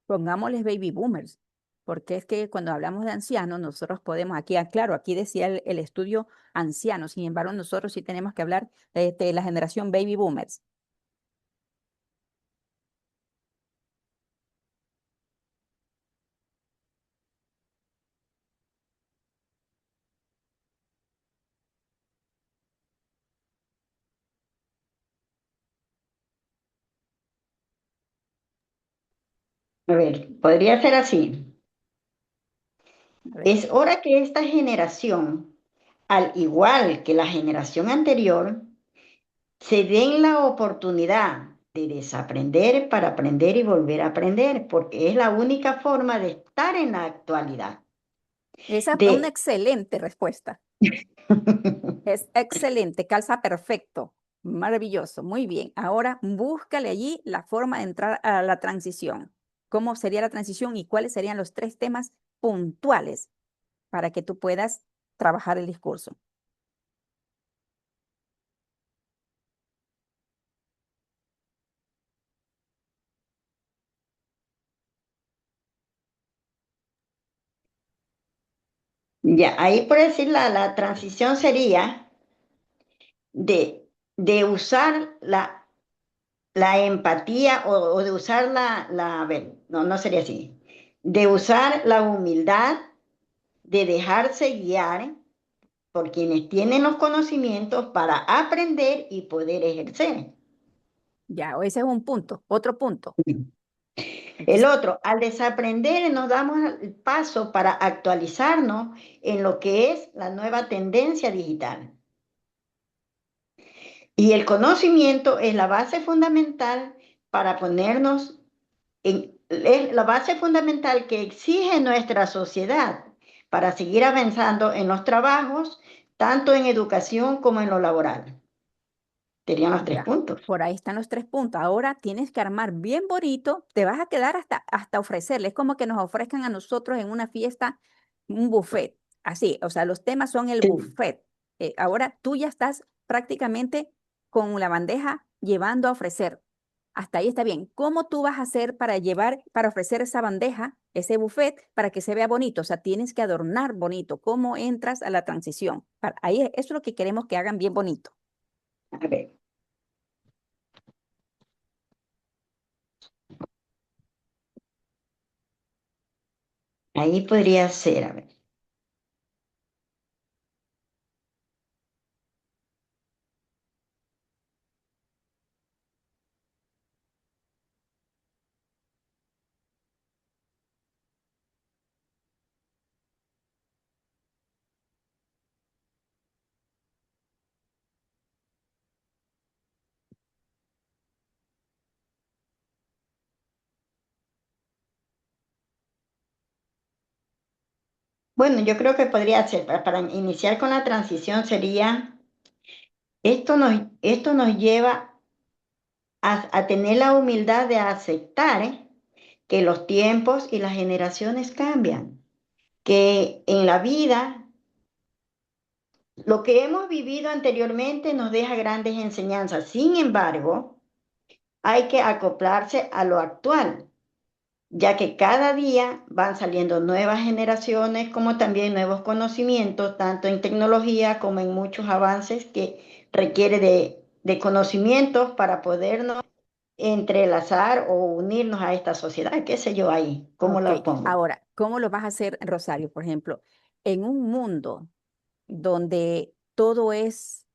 Pongámosles baby boomers, porque es que cuando hablamos de ancianos, nosotros podemos, aquí, claro, aquí decía el estudio anciano, sin embargo, nosotros sí tenemos que hablar de la generación baby boomers. A ver, podría ser así. A ver, Es hora que esta generación, al igual que la generación anterior, se den la oportunidad de desaprender para aprender y volver a aprender, porque es la única forma de estar en la actualidad. esa es una De, excelente respuesta. Es excelente, calza perfecto, maravilloso, muy bien. Ahora búscale allí la forma de entrar a la transición. ¿Cómo sería la transición y cuáles serían los 3 temas puntuales para que tú puedas trabajar el discurso? ya, ahí por decir la transición sería de usar la empatía o de usar a ver, no sería así, de usar la humildad, de dejarse guiar por quienes tienen los conocimientos para aprender y poder ejercer. Ya, ese es un punto. Otro punto. El Entonces, otro, al desaprender nos damos el paso para actualizarnos en lo que es la nueva tendencia digital. Y el conocimiento es la base fundamental para ponernos es la base fundamental que exige nuestra sociedad para seguir avanzando en los trabajos, tanto en educación como en lo laboral. Serían los 3 ya, puntos. por ahí están los 3 puntos. Ahora tienes que armar bien bonito, te vas a quedar hasta ofrecerle. Es como que nos ofrezcan a nosotros en una fiesta un buffet. Así, o sea, los temas son el Sí. buffet. Ahora tú ya estás prácticamente con la bandeja llevando a ofrecer. Hasta ahí está bien. ¿Cómo tú vas a hacer para llevar, para ofrecer esa bandeja, ese buffet, para que se vea bonito? O sea, tienes que adornar bonito. ¿Cómo entras a la transición? Ahí, eso es lo que queremos que hagan bien bonito. A ver, ahí podría ser, a ver. Bueno, yo creo que podría ser, para iniciar con la transición sería, esto nos lleva a tener la humildad de aceptar que los tiempos y las generaciones cambian, que en la vida lo que hemos vivido anteriormente nos deja grandes enseñanzas. Sin embargo, hay que acoplarse a lo actual, ya que cada día van saliendo nuevas generaciones, como también nuevos conocimientos, tanto en tecnología como en muchos avances que requiere de conocimientos para podernos entrelazar o unirnos a esta sociedad, qué sé yo ahí, ¿cómo Ok, lo pongo? ahora, ¿cómo lo vas a hacer, Rosario? Por ejemplo, en un mundo donde todo es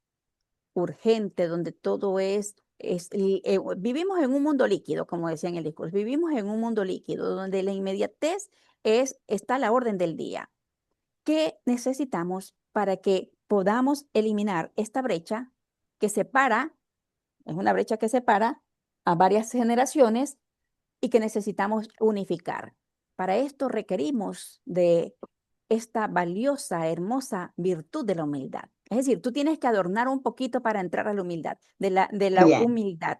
urgente, donde todo vivimos en un mundo líquido, como decía en el discurso, vivimos en un mundo líquido donde la inmediatez está a la orden del día. ¿Qué necesitamos para que podamos eliminar esta brecha que separa, es una brecha que separa a varias generaciones y que necesitamos unificar? Para esto requerimos de esta valiosa, hermosa virtud de la humildad. Es decir, tú tienes que adornar un poquito para entrar a la humildad, de la Bien, humildad.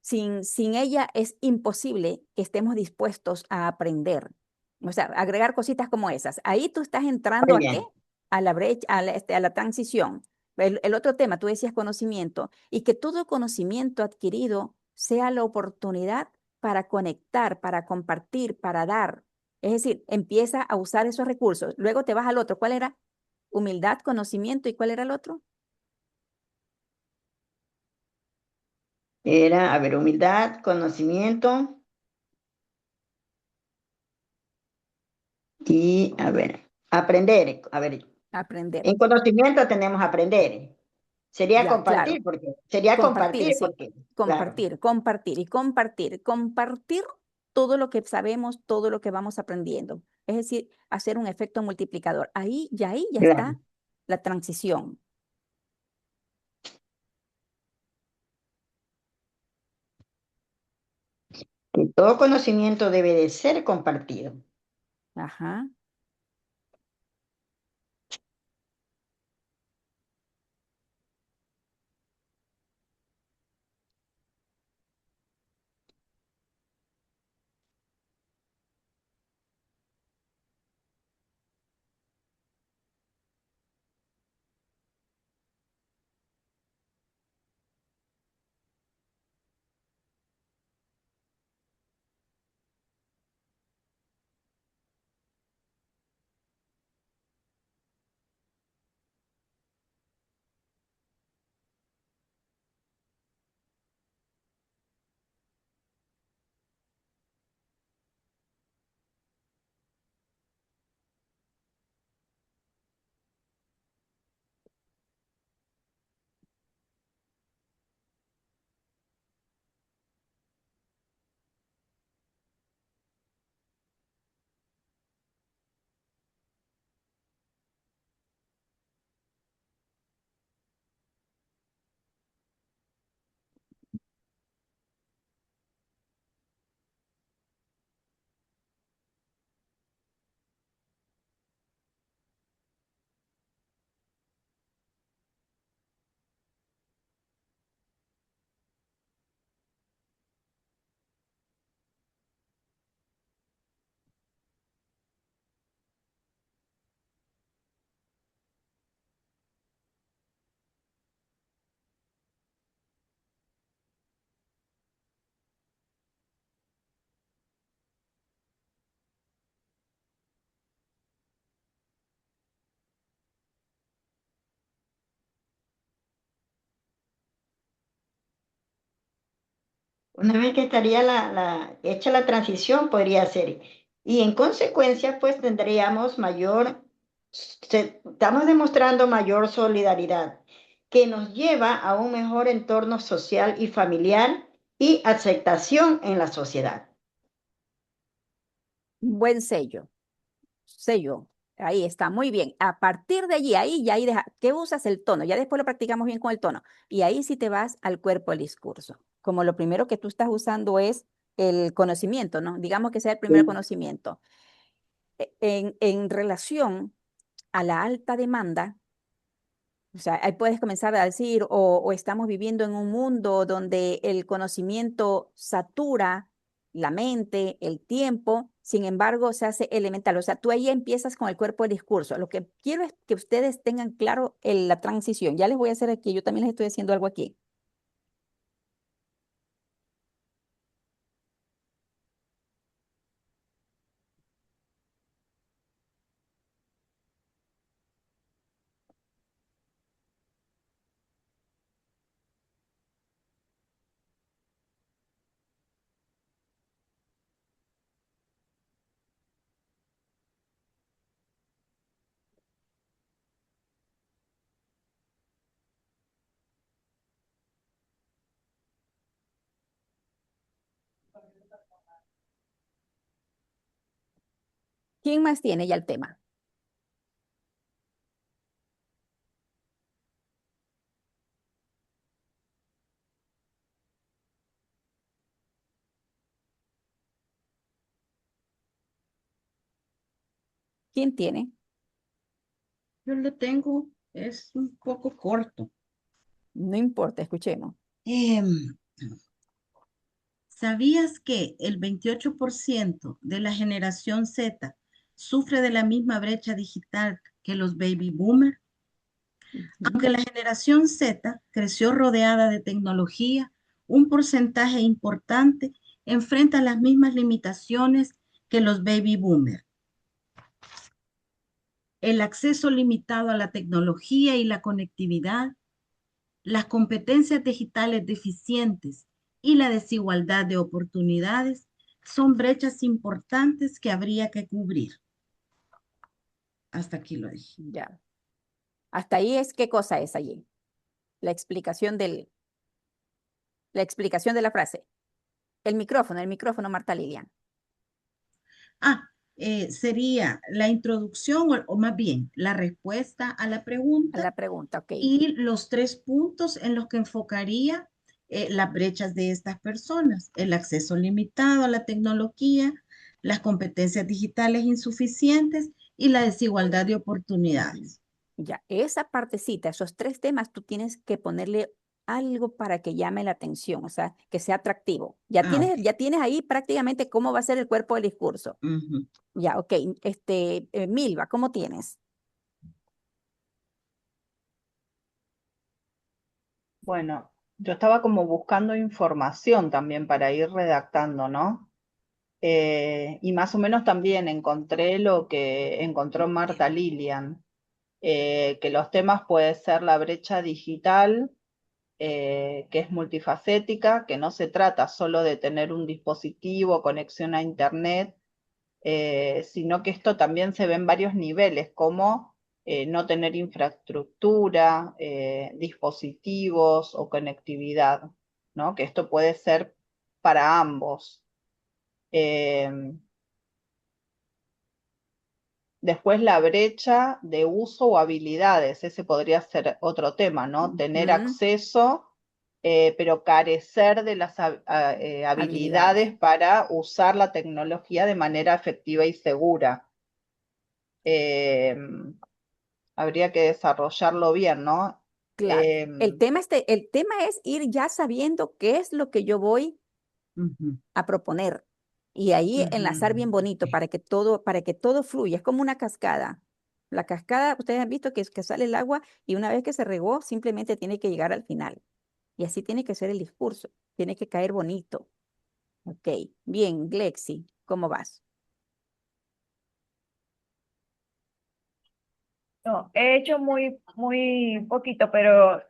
Sin ella es imposible que estemos dispuestos a aprender. O sea, agregar cositas como esas. Ahí tú estás entrando muy ¿a qué? bien. A la brecha, a la transición. El otro tema, tú decías conocimiento, y que todo conocimiento adquirido sea la oportunidad para conectar, para compartir, para dar. Es decir, empieza a usar esos recursos. Luego te vas al otro. ¿Cuál era? Humildad, conocimiento. ¿Y cuál era el otro? Era, a ver, humildad, conocimiento y, a ver, aprender. A ver, Aprender. en conocimiento tenemos aprender. Ya, claro. Sería Compartir, compartir, sí. porque, claro, Compartir, compartir y compartir. Compartir todo lo que sabemos, todo lo que vamos aprendiendo. Es decir, hacer un efecto multiplicador. Ahí ya claro. está la transición. Que todo conocimiento debe de ser compartido. Ajá. Una vez que estaría hecha la transición, podría ser. Y en consecuencia, pues tendríamos estamos demostrando mayor solidaridad, que nos lleva a un mejor entorno social y familiar y aceptación en la sociedad. Un buen sello. Sello. Ahí está, muy bien. A partir de allí, ahí deja, ¿qué usas? El tono. Ya después lo practicamos bien con el tono. Y ahí sí te vas al cuerpo del discurso. Como lo primero que tú estás usando es el conocimiento, ¿no? Digamos que sea el primer Sí. conocimiento. En relación a la alta demanda, o sea, ahí puedes comenzar a decir, o estamos viviendo en un mundo donde el conocimiento satura la mente, el tiempo, sin embargo, se hace elemental. O sea, tú ahí empiezas con el cuerpo del discurso. Lo que quiero es que ustedes tengan claro la transición. Ya les voy a hacer aquí, yo también les estoy haciendo algo aquí. ¿Quién más tiene ya el tema? ¿Quién tiene? Yo lo tengo, es un poco corto. No importa, escuchemos. Em, ¿Sabías que el 28% de la generación Z sufre de la misma brecha digital que los baby boomers? Ujú. Aunque la generación Z creció rodeada de tecnología, un porcentaje importante enfrentan las mismas limitaciones que los baby boomers. El acceso limitado a la tecnología y la conectividad, las competencias digitales deficientes y la desigualdad de oportunidades son brechas importantes que habría que cubrir. Hasta aquí lo dije. Ya. Hasta ahí es, ¿qué cosa es allí? La explicación de la frase. El micrófono, Marta Lilian. Sería la introducción o más bien la respuesta a la A pregunta la pregunta, ok. y los 3 puntos en los que enfocaría las brechas de estas personas: el acceso limitado a la tecnología, las competencias digitales insuficientes y la desigualdad de oportunidades. Ya, esa partecita, esos 3 temas, tú tienes que ponerle algo para que llame la atención, o sea, que sea atractivo. Ya Ok. tienes ahí prácticamente cómo va a ser el cuerpo del discurso. Ujú. Ya, ok. Milva, ¿cómo tienes? Bueno, yo estaba como buscando información también para ir redactando, ¿no? Y más o menos también encontré lo que encontró Marta Lilian, que los temas pueden ser la brecha digital, que es multifacética, que no se trata solo de tener un dispositivo, conexión a Internet, sino que esto también se ve en varios niveles, como no tener infraestructura, dispositivos o conectividad, ¿no? Que esto puede ser para ambos. Después la brecha de uso o habilidades, ese podría ser otro tema, ¿no? Tener acceso, pero carecer de las habilidades para usar la tecnología de manera efectiva y segura. Habría que desarrollarlo bien, ¿no? Claro. El tema es ir ya sabiendo qué es lo que yo voy Ujú. a proponer. Y ahí enlazar bien bonito para que todo fluya. Es como una cascada. La cascada, ustedes han visto que sale el agua y una vez que se regó, simplemente tiene que llegar al final. Y así tiene que ser el discurso. Tiene que caer bonito. Ok. Bien, Glexi, ¿cómo vas? No, he hecho muy poquito, pero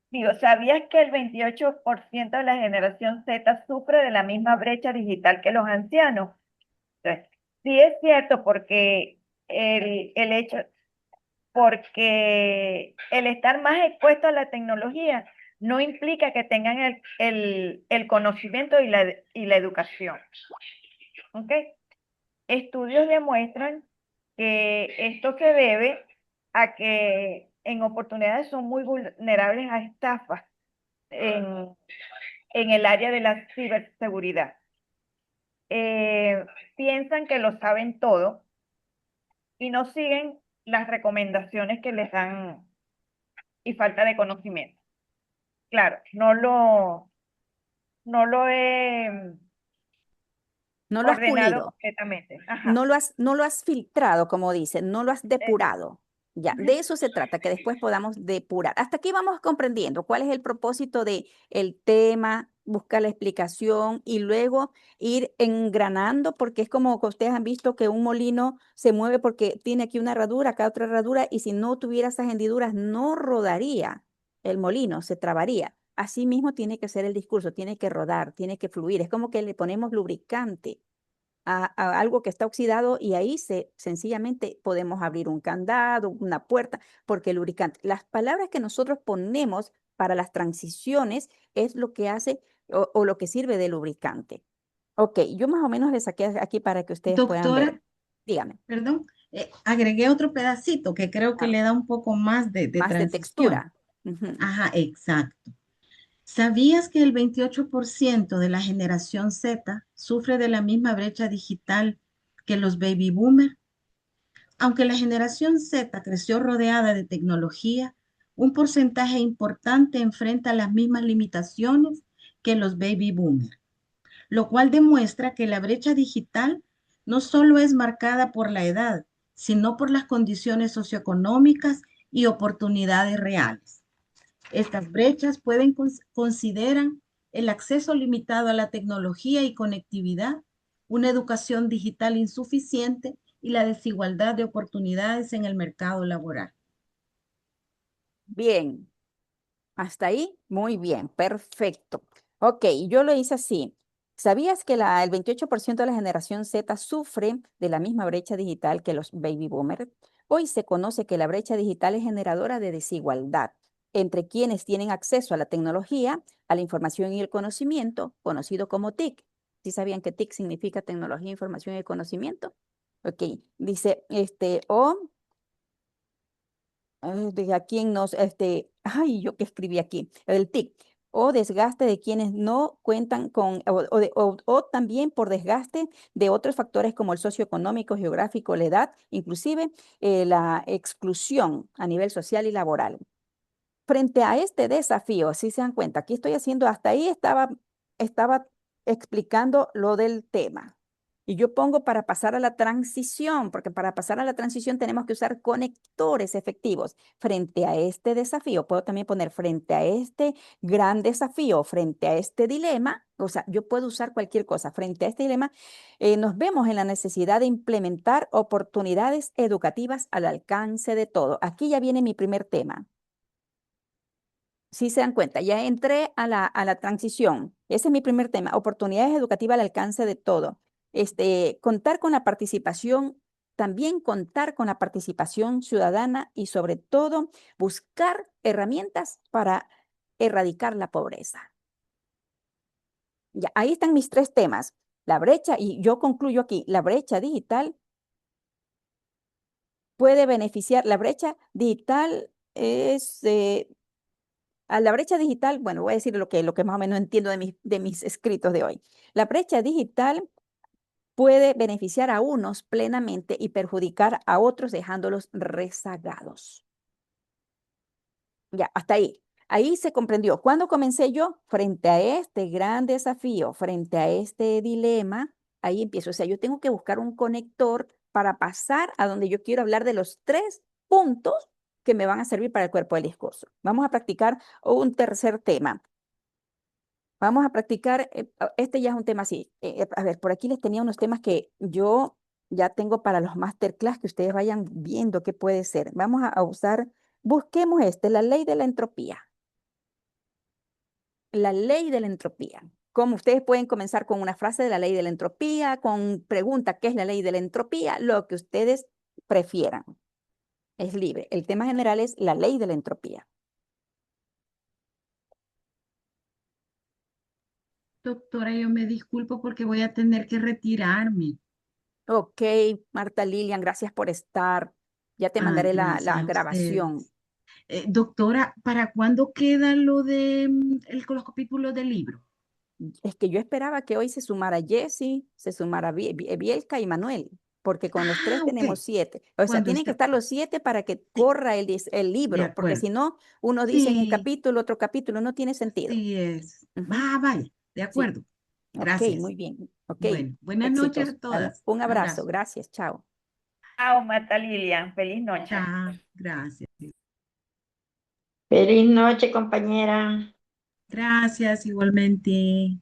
digo, ¿sabías que el 28% de la generación Z sufre de la misma brecha digital que los ancianos? Entonces, sí es cierto porque el estar más expuesto a la tecnología no implica que tengan el conocimiento y la educación. ¿Ok? Estudios demuestran que esto se debe a que en oportunidades son muy vulnerables a estafas en, en el área de la ciberseguridad. Piensan que lo saben todo y no siguen las recomendaciones que les dan y falta de conocimiento. Claro, no lo he No lo has ordenado pulido. completamente. Ajá. No lo has filtrado, como dicen, no lo has Exacto. depurado. Ya, de eso se trata, que después podamos depurar. Hasta aquí vamos comprendiendo cuál es el propósito de el tema, buscar la explicación y luego ir engranando, porque es como que ustedes han visto que un molino se mueve porque tiene aquí una herradura, acá otra herradura, y si no tuviera esas hendiduras no rodaría el molino, se trabaría. Así mismo tiene que ser el discurso, tiene que rodar, tiene que fluir. Es como que le ponemos lubricante a algo que está oxidado y ahí sencillamente podemos abrir un candado, una puerta, porque el lubricante, las palabras que nosotros ponemos para las transiciones es lo que hace o lo que sirve de lubricante. Ok, yo más o menos le saqué aquí para que ustedes puedan ver. Doctora, Dígame, perdón, agregué otro pedacito que creo que ah, le da un poco más de más de transición. textura. Ujú. Ajá, exacto. ¿Sabías que el 28% de la generación Z sufre de la misma brecha digital que los baby boomers? Aunque la generación Z creció rodeada de tecnología, un porcentaje importante enfrenta las mismas limitaciones que los baby boomers, lo cual demuestra que la brecha digital no solo es marcada por la edad, sino por las condiciones socioeconómicas y oportunidades reales. Estas brechas pueden consideran el acceso limitado a la tecnología y conectividad, una educación digital insuficiente y la desigualdad de oportunidades en el mercado laboral. Bien, hasta ahí, muy bien, perfecto. Ok, yo lo hice así. ¿Sabías que el 28% de la generación Z sufre de la misma brecha digital que los baby boomers? Hoy se conoce que la brecha digital es generadora de desigualdad entre quienes tienen acceso a la tecnología, a la información y el conocimiento, conocido como TIC. ¿Sí sabían que TIC significa tecnología, información y conocimiento? Ok, dice, de a quién nos, ay, yo qué escribí aquí, el TIC, o desgaste de quienes no cuentan con, o también por desgaste de otros factores como el socioeconómico, geográfico, la edad, inclusive la exclusión a nivel social y laboral. Frente a este desafío, si se dan cuenta, aquí estoy haciendo, hasta ahí estaba explicando lo del tema. Y yo pongo para pasar a la transición, porque para pasar a la transición tenemos que usar conectores efectivos. Frente a este desafío, puedo también poner frente a este gran desafío, frente a este dilema, o sea, yo puedo usar cualquier cosa. Frente a este dilema, nos vemos en la necesidad de implementar oportunidades educativas al alcance de todo. Aquí ya viene mi primer tema. Si se dan cuenta, ya entré a la transición. Ese es mi primer tema, oportunidades educativas al alcance de todo. Contar con la participación, también contar con la participación ciudadana y sobre todo buscar herramientas para erradicar la pobreza. Ya, ahí están mis tres temas. La brecha, y yo concluyo aquí, la brecha digital puede beneficiar, la brecha digital es a la brecha digital, bueno, voy a decir lo que más o menos entiendo de mis escritos de hoy. La brecha digital puede beneficiar a unos plenamente y perjudicar a otros dejándolos rezagados. Ya, hasta ahí. Ahí se comprendió. ¿Cuándo comencé yo? Frente a este gran desafío, frente a este dilema, ahí empiezo. O sea, yo tengo que buscar un conector para pasar a donde yo quiero hablar de los tres puntos que me van a servir para el cuerpo del discurso. Vamos a practicar un tercer tema. Vamos a practicar, este ya es un tema así. A ver, por aquí les tenía unos temas que yo ya tengo para los masterclass que ustedes vayan viendo qué puede ser. Vamos a usar, busquemos la ley de la entropía. La ley de la entropía. Como ustedes pueden comenzar con una frase de la ley de la entropía, con pregunta, ¿qué es la ley de la entropía? Lo que ustedes prefieran. Es libre. El tema general es la ley de la entropía. Doctora, yo me disculpo porque voy a tener que retirarme. Ok, Marta Lilian, gracias por estar. Ya te Ah, mandaré gracias la a grabación. ustedes. Doctora, ¿para cuándo queda lo de los capítulos del libro? Es que yo esperaba que hoy se sumara Jessy, se sumara Bielka y Manuel, porque con los tres Ah, ok. tenemos 7. O sea, Cuando tienen que está. estar los 7 para que Sí, corra el de libro, porque acuerdo. si no, uno dice en un Sí, capítulo, otro capítulo, no tiene sentido. sí es. Ujú. Va, vaya, de Sí, acuerdo. ok, Gracias. muy bien. Ok, Bueno, buenas noches éxitos. a todas. Un abrazo, Abrazo. gracias, chao. Chao, Marta Lilian. Feliz noche. Chao, gracias. Feliz noche, compañera. Gracias igualmente.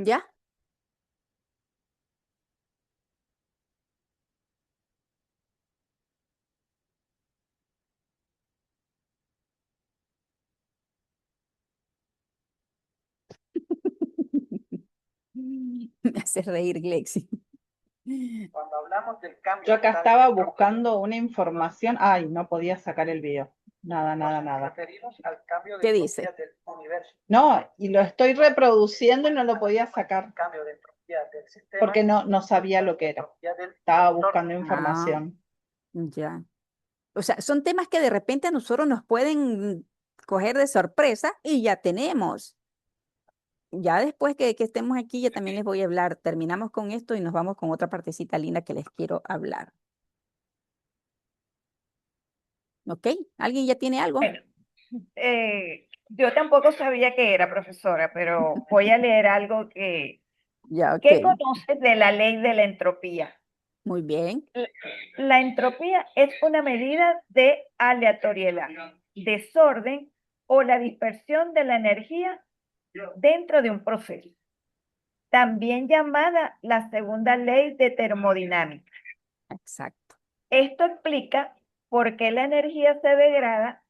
¿Ya? Me hace reír, Glexi. Cuando hablamos del cambio. Yo acá estaba buscando una información. Ay, no podía sacar el video. Nada. Referimos al cambio ¿Qué de dice? entropía del universo. No, y lo estoy reproduciendo y no lo podía sacar Cambio de entropía del sistema. porque no sabía lo que era. Entropía del Estaba entorno. buscando información. Ya. O sea, son temas que de repente a nosotros nos pueden coger de sorpresa y ya tenemos. Ya después que estemos aquí, ya también les voy a hablar. Terminamos con esto y nos vamos con otra partecita linda que les quiero hablar. ¿Ok? ¿Alguien ya tiene algo? Bueno, yo tampoco sabía qué era, profesora, pero voy a leer algo que... Ya, ok. ¿Qué conoces de la ley de la entropía? Muy bien. La entropía es una medida de aleatoriedad, desorden o la dispersión de la energía dentro de un proceso, también llamada la segunda ley de termodinámica. Exacto. Esto explica por qué la energía se degrada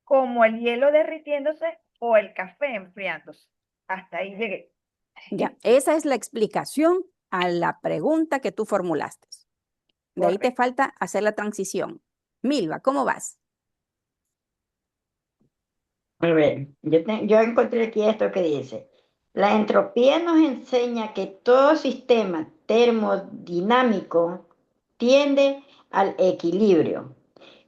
como el hielo derritiéndose o el café enfriándose. Hasta ahí llegué. Ya, esa es la explicación a la pregunta que tú formulaste. De ahí te Correcto. falta hacer la transición. Milva, ¿cómo vas? A ver, yo encontré aquí esto que dice, la entropía nos enseña que todo sistema termodinámico tiende al equilibrio,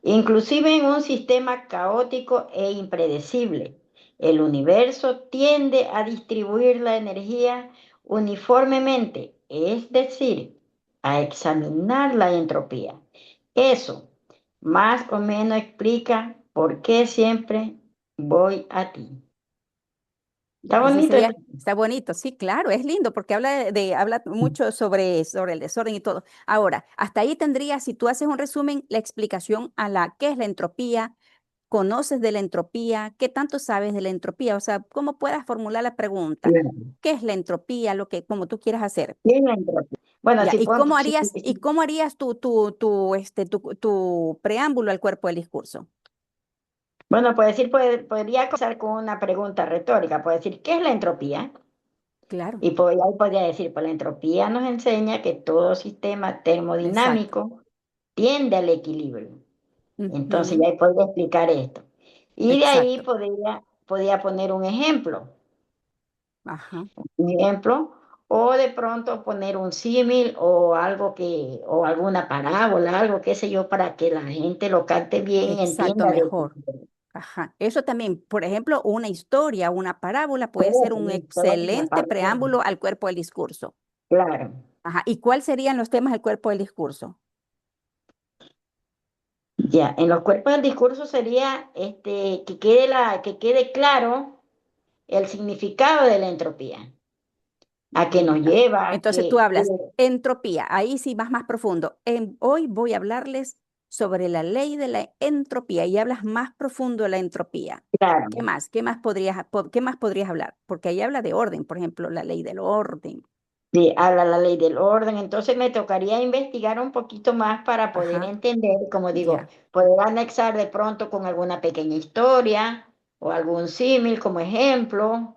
inclusive en un sistema caótico e impredecible. El universo tiende a distribuir la energía uniformemente, es decir, a examinar la entropía. Eso más o menos explica por qué siempre voy a ti. Está Ya, ese bonito sería, esto. está bonito, sí, claro, es lindo porque habla mucho sobre el desorden y todo. Ahora, hasta ahí tendría, si tú haces un resumen, la explicación a qué es la entropía, conoces de la entropía, qué tanto sabes de la entropía, o sea, cómo puedas formular la pregunta, Claro. qué es la entropía, como tú quieras hacer. ¿Qué es la entropía? Bueno, Ya, si pongo, y cómo harías tu preámbulo al cuerpo del discurso? bueno, puede decir, podría comenzar con una pregunta retórica, puede decir, ¿qué es la entropía? Claro, Y ahí podría decir, pues la entropía nos enseña que todo sistema exacto. termodinámico tiende al equilibrio. Entonces Ujú, ya ahí podría explicar esto. Y de ahí exacto. podría poner un ejemplo. Ajá. Un ejemplo, o de pronto poner un símil o algo o alguna parábola, algo, qué sé yo, para que la gente lo capte bien y Exacto, entienda de mejor. Ajá. Eso también, por ejemplo, una historia, una parábola puede ser un una historia, una excelente parábola. preámbulo al cuerpo del discurso. Claro. Ajá. ¿Y cuáles serían los temas del cuerpo del discurso? Ya, en los cuerpos del discurso sería que quede claro el significado de la entropía, a qué nos Ya. lleva, Entonces tú hablas entropía, ahí sí vas más profundo. Hoy voy a hablarles sobre la ley de la entropía y hablas más profundo de la entropía. claro. ¿Qué más? Qué más podrías hablar? Porque ahí habla de orden, por ejemplo, la ley del orden. Sí, habla la ley del orden, entonces me tocaría investigar un poquito más para poder Ajá, entender, como digo, ya. poder anexar de pronto con alguna pequeña historia o algún símil como ejemplo,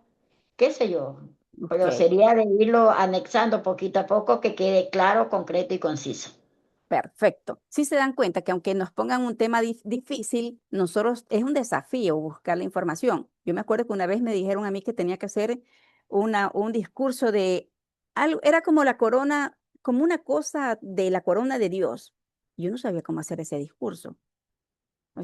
qué sé yo, Ok. pero sería de irlo anexando poquito a poco que quede claro, concreto y conciso. Perfecto. Si se dan cuenta que aunque nos pongan un tema difícil, nosotros es un desafío buscar la información. Yo me acuerdo que una vez me dijeron a mí que tenía que hacer un discurso de algo, era como la corona, como una cosa de la corona de Dios. Yo no sabía cómo hacer ese discurso.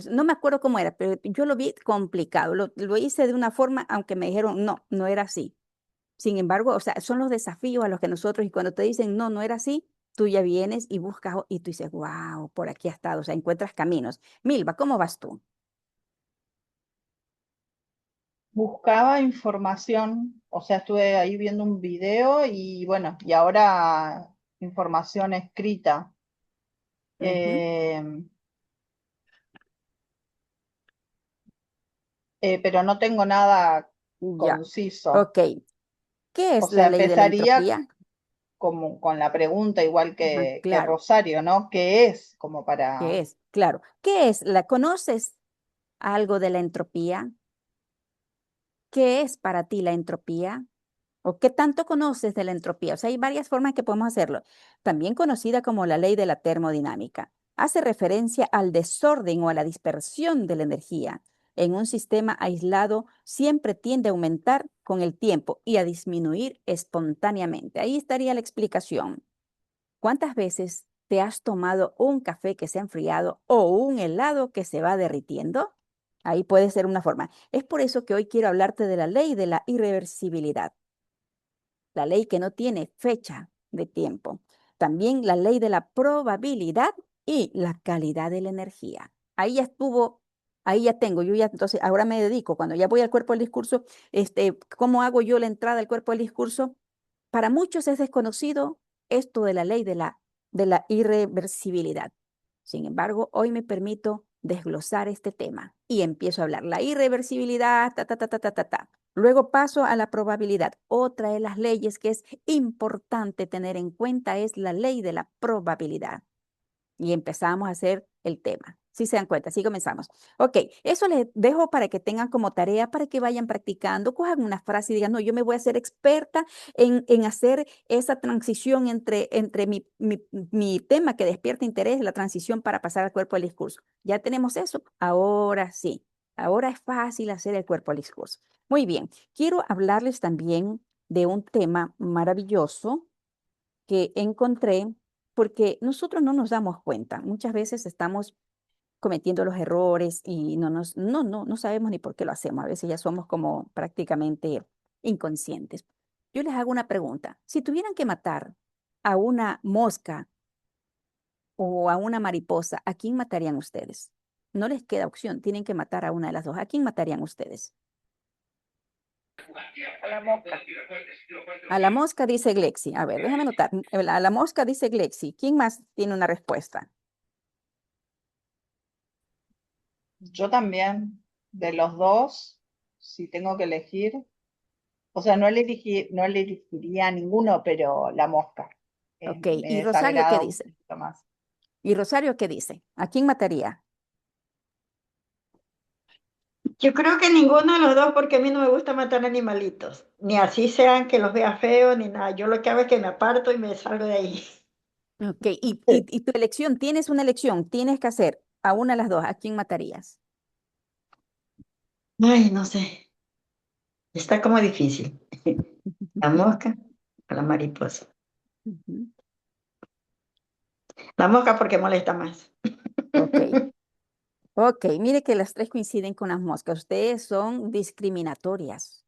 No me acuerdo cómo era, pero yo lo vi complicado. Lo hice de una forma, aunque me dijeron, no era así. Sin embargo, o sea, son los desafíos a los que nosotros, y cuando te dicen, no era así, tú ya vienes y buscas y tú dices, wow, por aquí ha estado, o sea, encuentras caminos. Milva, ¿cómo vas tú? Buscaba información, o sea, estuve ahí viendo un video y bueno, y ahora información escrita. Ujú, Eh, pero no tengo nada ya, conciso. ok. ¿Qué O es la sea, ley de la empezaría entropía? como con la pregunta, igual Ajá, que claro, Rosario, ¿no? ¿Qué es? Como ¿qué para... es? Claro, ¿qué es? ¿Conoces algo de la entropía? ¿Qué es para ti la entropía? ¿O qué tanto conoces de la entropía? O sea, hay varias formas que podemos hacerlo. También conocida como la ley de la termodinámica. Hace referencia al desorden o a la dispersión de la energía. En un sistema aislado siempre tiende a aumentar con el tiempo y a disminuir espontáneamente. Ahí estaría la explicación. ¿Cuántas veces te has tomado un café que se ha enfriado o un helado que se va derritiendo? Ahí puede ser una forma. Es por eso que hoy quiero hablarte de la ley de la irreversibilidad, la ley que no tiene fecha de tiempo. También la ley de la probabilidad y la calidad de la energía. Ahí ya estuvo, ahí ya tengo, yo ya, entonces ahora me dedico, cuando ya voy al cuerpo del discurso, ¿cómo hago yo la entrada al cuerpo del discurso? Para muchos es desconocido esto de la ley de la irreversibilidad. Sin embargo, hoy me permito desglosar este tema y empiezo a hablar. La irreversibilidad, ta, ta, ta, ta, ta, ta, ta. Luego paso a la probabilidad. Otra de las leyes que es importante tener en cuenta es la ley de la probabilidad. Y empezamos a hacer el tema. Si se dan cuenta, así comenzamos. Ok, eso les dejo para que tengan como tarea, para que vayan practicando, cojan una frase y digan, no, yo me voy a ser experta en hacer esa transición entre mi tema que despierta interés, la transición para pasar al cuerpo del discurso. Ya tenemos eso. Ahora sí, ahora es fácil hacer el cuerpo del discurso. Muy bien, quiero hablarles también de un tema maravilloso que encontré porque nosotros no nos damos cuenta. Muchas veces estamos cometiendo los errores y no sabemos ni por qué lo hacemos. A veces ya somos como prácticamente inconscientes. Yo les hago una pregunta. Si tuvieran que matar a una mosca o a una mariposa, ¿a quién matarían ustedes? No les queda opción, tienen que matar a una de las dos. ¿A quién matarían ustedes? A la mosca. A la mosca, dice Glexi. A ver, déjame anotar. A la mosca, dice Glexi. ¿Quién más tiene una respuesta? Yo también, de los dos, si tengo que elegir, o sea, no le elegiría a ninguno, pero la mosca Ok, me ¿y Rosario qué desagrada un dice? poquito más. ¿Y Rosario qué dice? ¿A quién mataría? Yo creo que ninguno de los dos, porque a mí no me gusta matar animalitos, ni así sean que los vea feos, ni nada. Yo lo que hago es que me aparto y me salgo de ahí. Ok, y tu elección, tienes una elección, tienes que hacer a una de las dos, ¿a quién matarías? Ay, no sé, está como difícil. La mosca o la mariposa. Ujú. La mosca porque molesta más. Ok, ok, mire que las tres coinciden con las moscas. Ustedes son discriminatorias.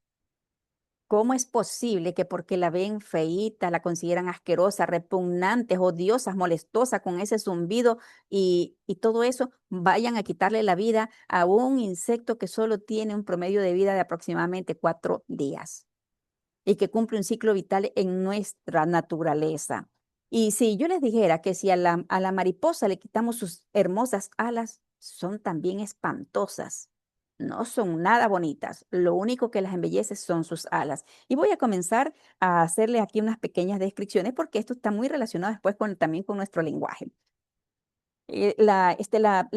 ¿Cómo es posible que porque la ven feíta, la consideran asquerosa, repugnante, odiosa, molestosa con ese zumbido y todo eso, vayan a quitarle la vida a un insecto que solo tiene un promedio de vida de aproximadamente 4 días y que cumple un ciclo vital en nuestra naturaleza? Y si yo les dijera que si a la mariposa le quitamos sus hermosas alas, son también espantosas. No son nada bonitas. Lo único que las embellece son sus alas. Y voy a comenzar a hacerle aquí unas pequeñas descripciones porque esto está muy relacionado después también con nuestro lenguaje. La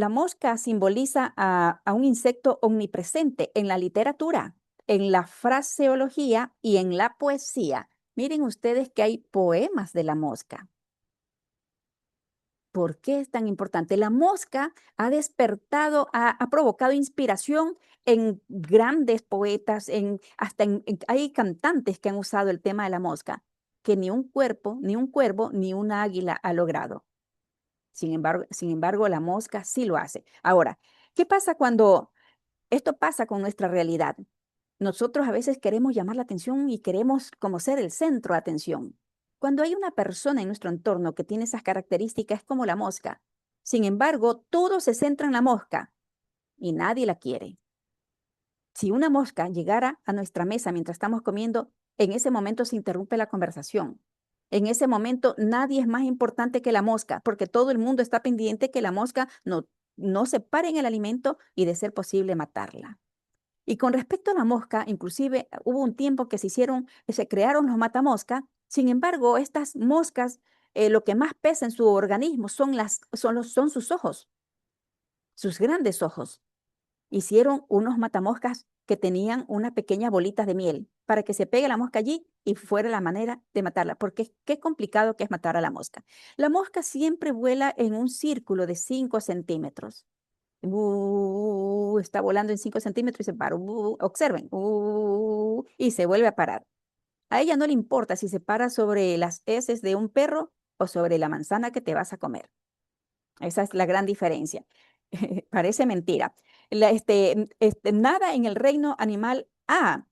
mosca simboliza a un insecto omnipresente en la literatura, en la fraseología y en la poesía. Miren ustedes que hay poemas de la mosca. ¿Por qué es tan importante? La mosca ha despertado, ha provocado inspiración en grandes poetas, hay cantantes que han usado el tema de la mosca, que ni un cuervo, ni un águila ha logrado. Sin embargo, la mosca sí lo hace. Ahora, ¿qué pasa cuando esto pasa con nuestra realidad? Nosotros a veces queremos llamar la atención y queremos como ser el centro de atención. Cuando hay una persona en nuestro entorno que tiene esas características, es como la mosca. Sin embargo, todo se centra en la mosca y nadie la quiere. Si una mosca llegara a nuestra mesa mientras estamos comiendo, en ese momento se interrumpe la conversación. En ese momento nadie es más importante que la mosca, porque todo el mundo está pendiente que la mosca no separe en el alimento y de ser posible matarla. Y con respecto a la mosca, inclusive hubo un tiempo que se crearon los matamoscas. Sin embargo, estas moscas, lo que más pesa en su organismo son sus ojos, sus grandes ojos. Hicieron unos matamoscas que tenían unas pequeñas bolitas de miel para que se pegue la mosca allí y fuera la manera de matarla, porque qué complicado que es matar a la mosca. La mosca siempre vuela en un círculo de 5 centímetros. Está volando en 5 centímetros y se para. Observen. Y se vuelve a parar. A ella no le importa si se para sobre las heces de un perro o sobre la manzana que te vas a comer. Esa es la gran diferencia. Parece mentira. Nada en el reino animal ha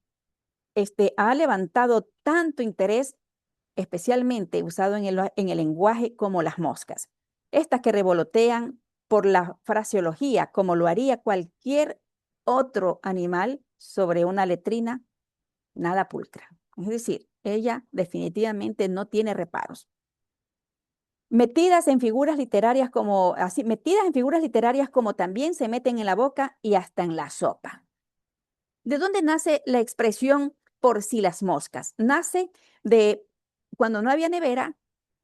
levantado tanto interés, especialmente usado en el lenguaje, como las moscas. Estas que revolotean por la fraseología, como lo haría cualquier otro animal sobre una letrina, nada pulcra. Es decir, ella definitivamente no tiene reparos. Metidas en figuras literarias como también se meten en la boca y hasta en la sopa. ¿De dónde nace la expresión por si las moscas? Nace de cuando no había nevera,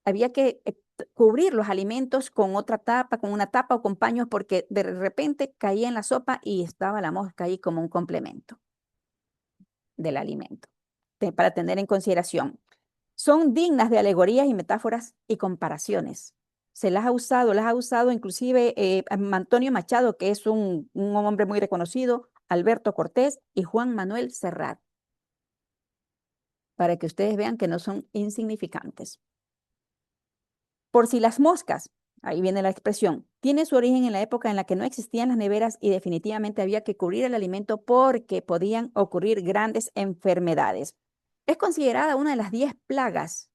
había que cubrir los alimentos con otra tapa, con una tapa o con paños, porque de repente caía en la sopa y estaba la mosca ahí como un complemento del alimento, para tener en consideración. Son dignas de alegorías y metáforas y comparaciones. Las ha usado inclusive Antonio Machado, que es un hombre muy reconocido, Alberto Cortés y Juan Manuel Serrat, para que ustedes vean que no son insignificantes. Por si las moscas, ahí viene la expresión, tiene su origen en la época en la que no existían las neveras y definitivamente había que cubrir el alimento porque podían ocurrir grandes enfermedades. Es considerada una de las 10 plagas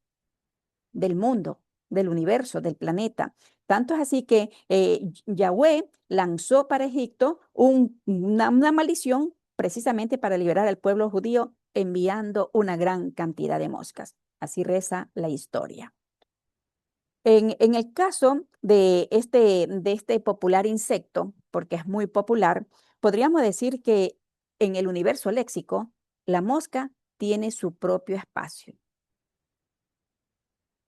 del mundo, del universo, del planeta. Tanto es así que Yahweh lanzó para Egipto una maldición precisamente para liberar al pueblo judío, enviando una gran cantidad de moscas. Así reza la historia. En el caso de este popular insecto, porque es muy popular, podríamos decir que en el universo léxico, la mosca tiene su propio espacio.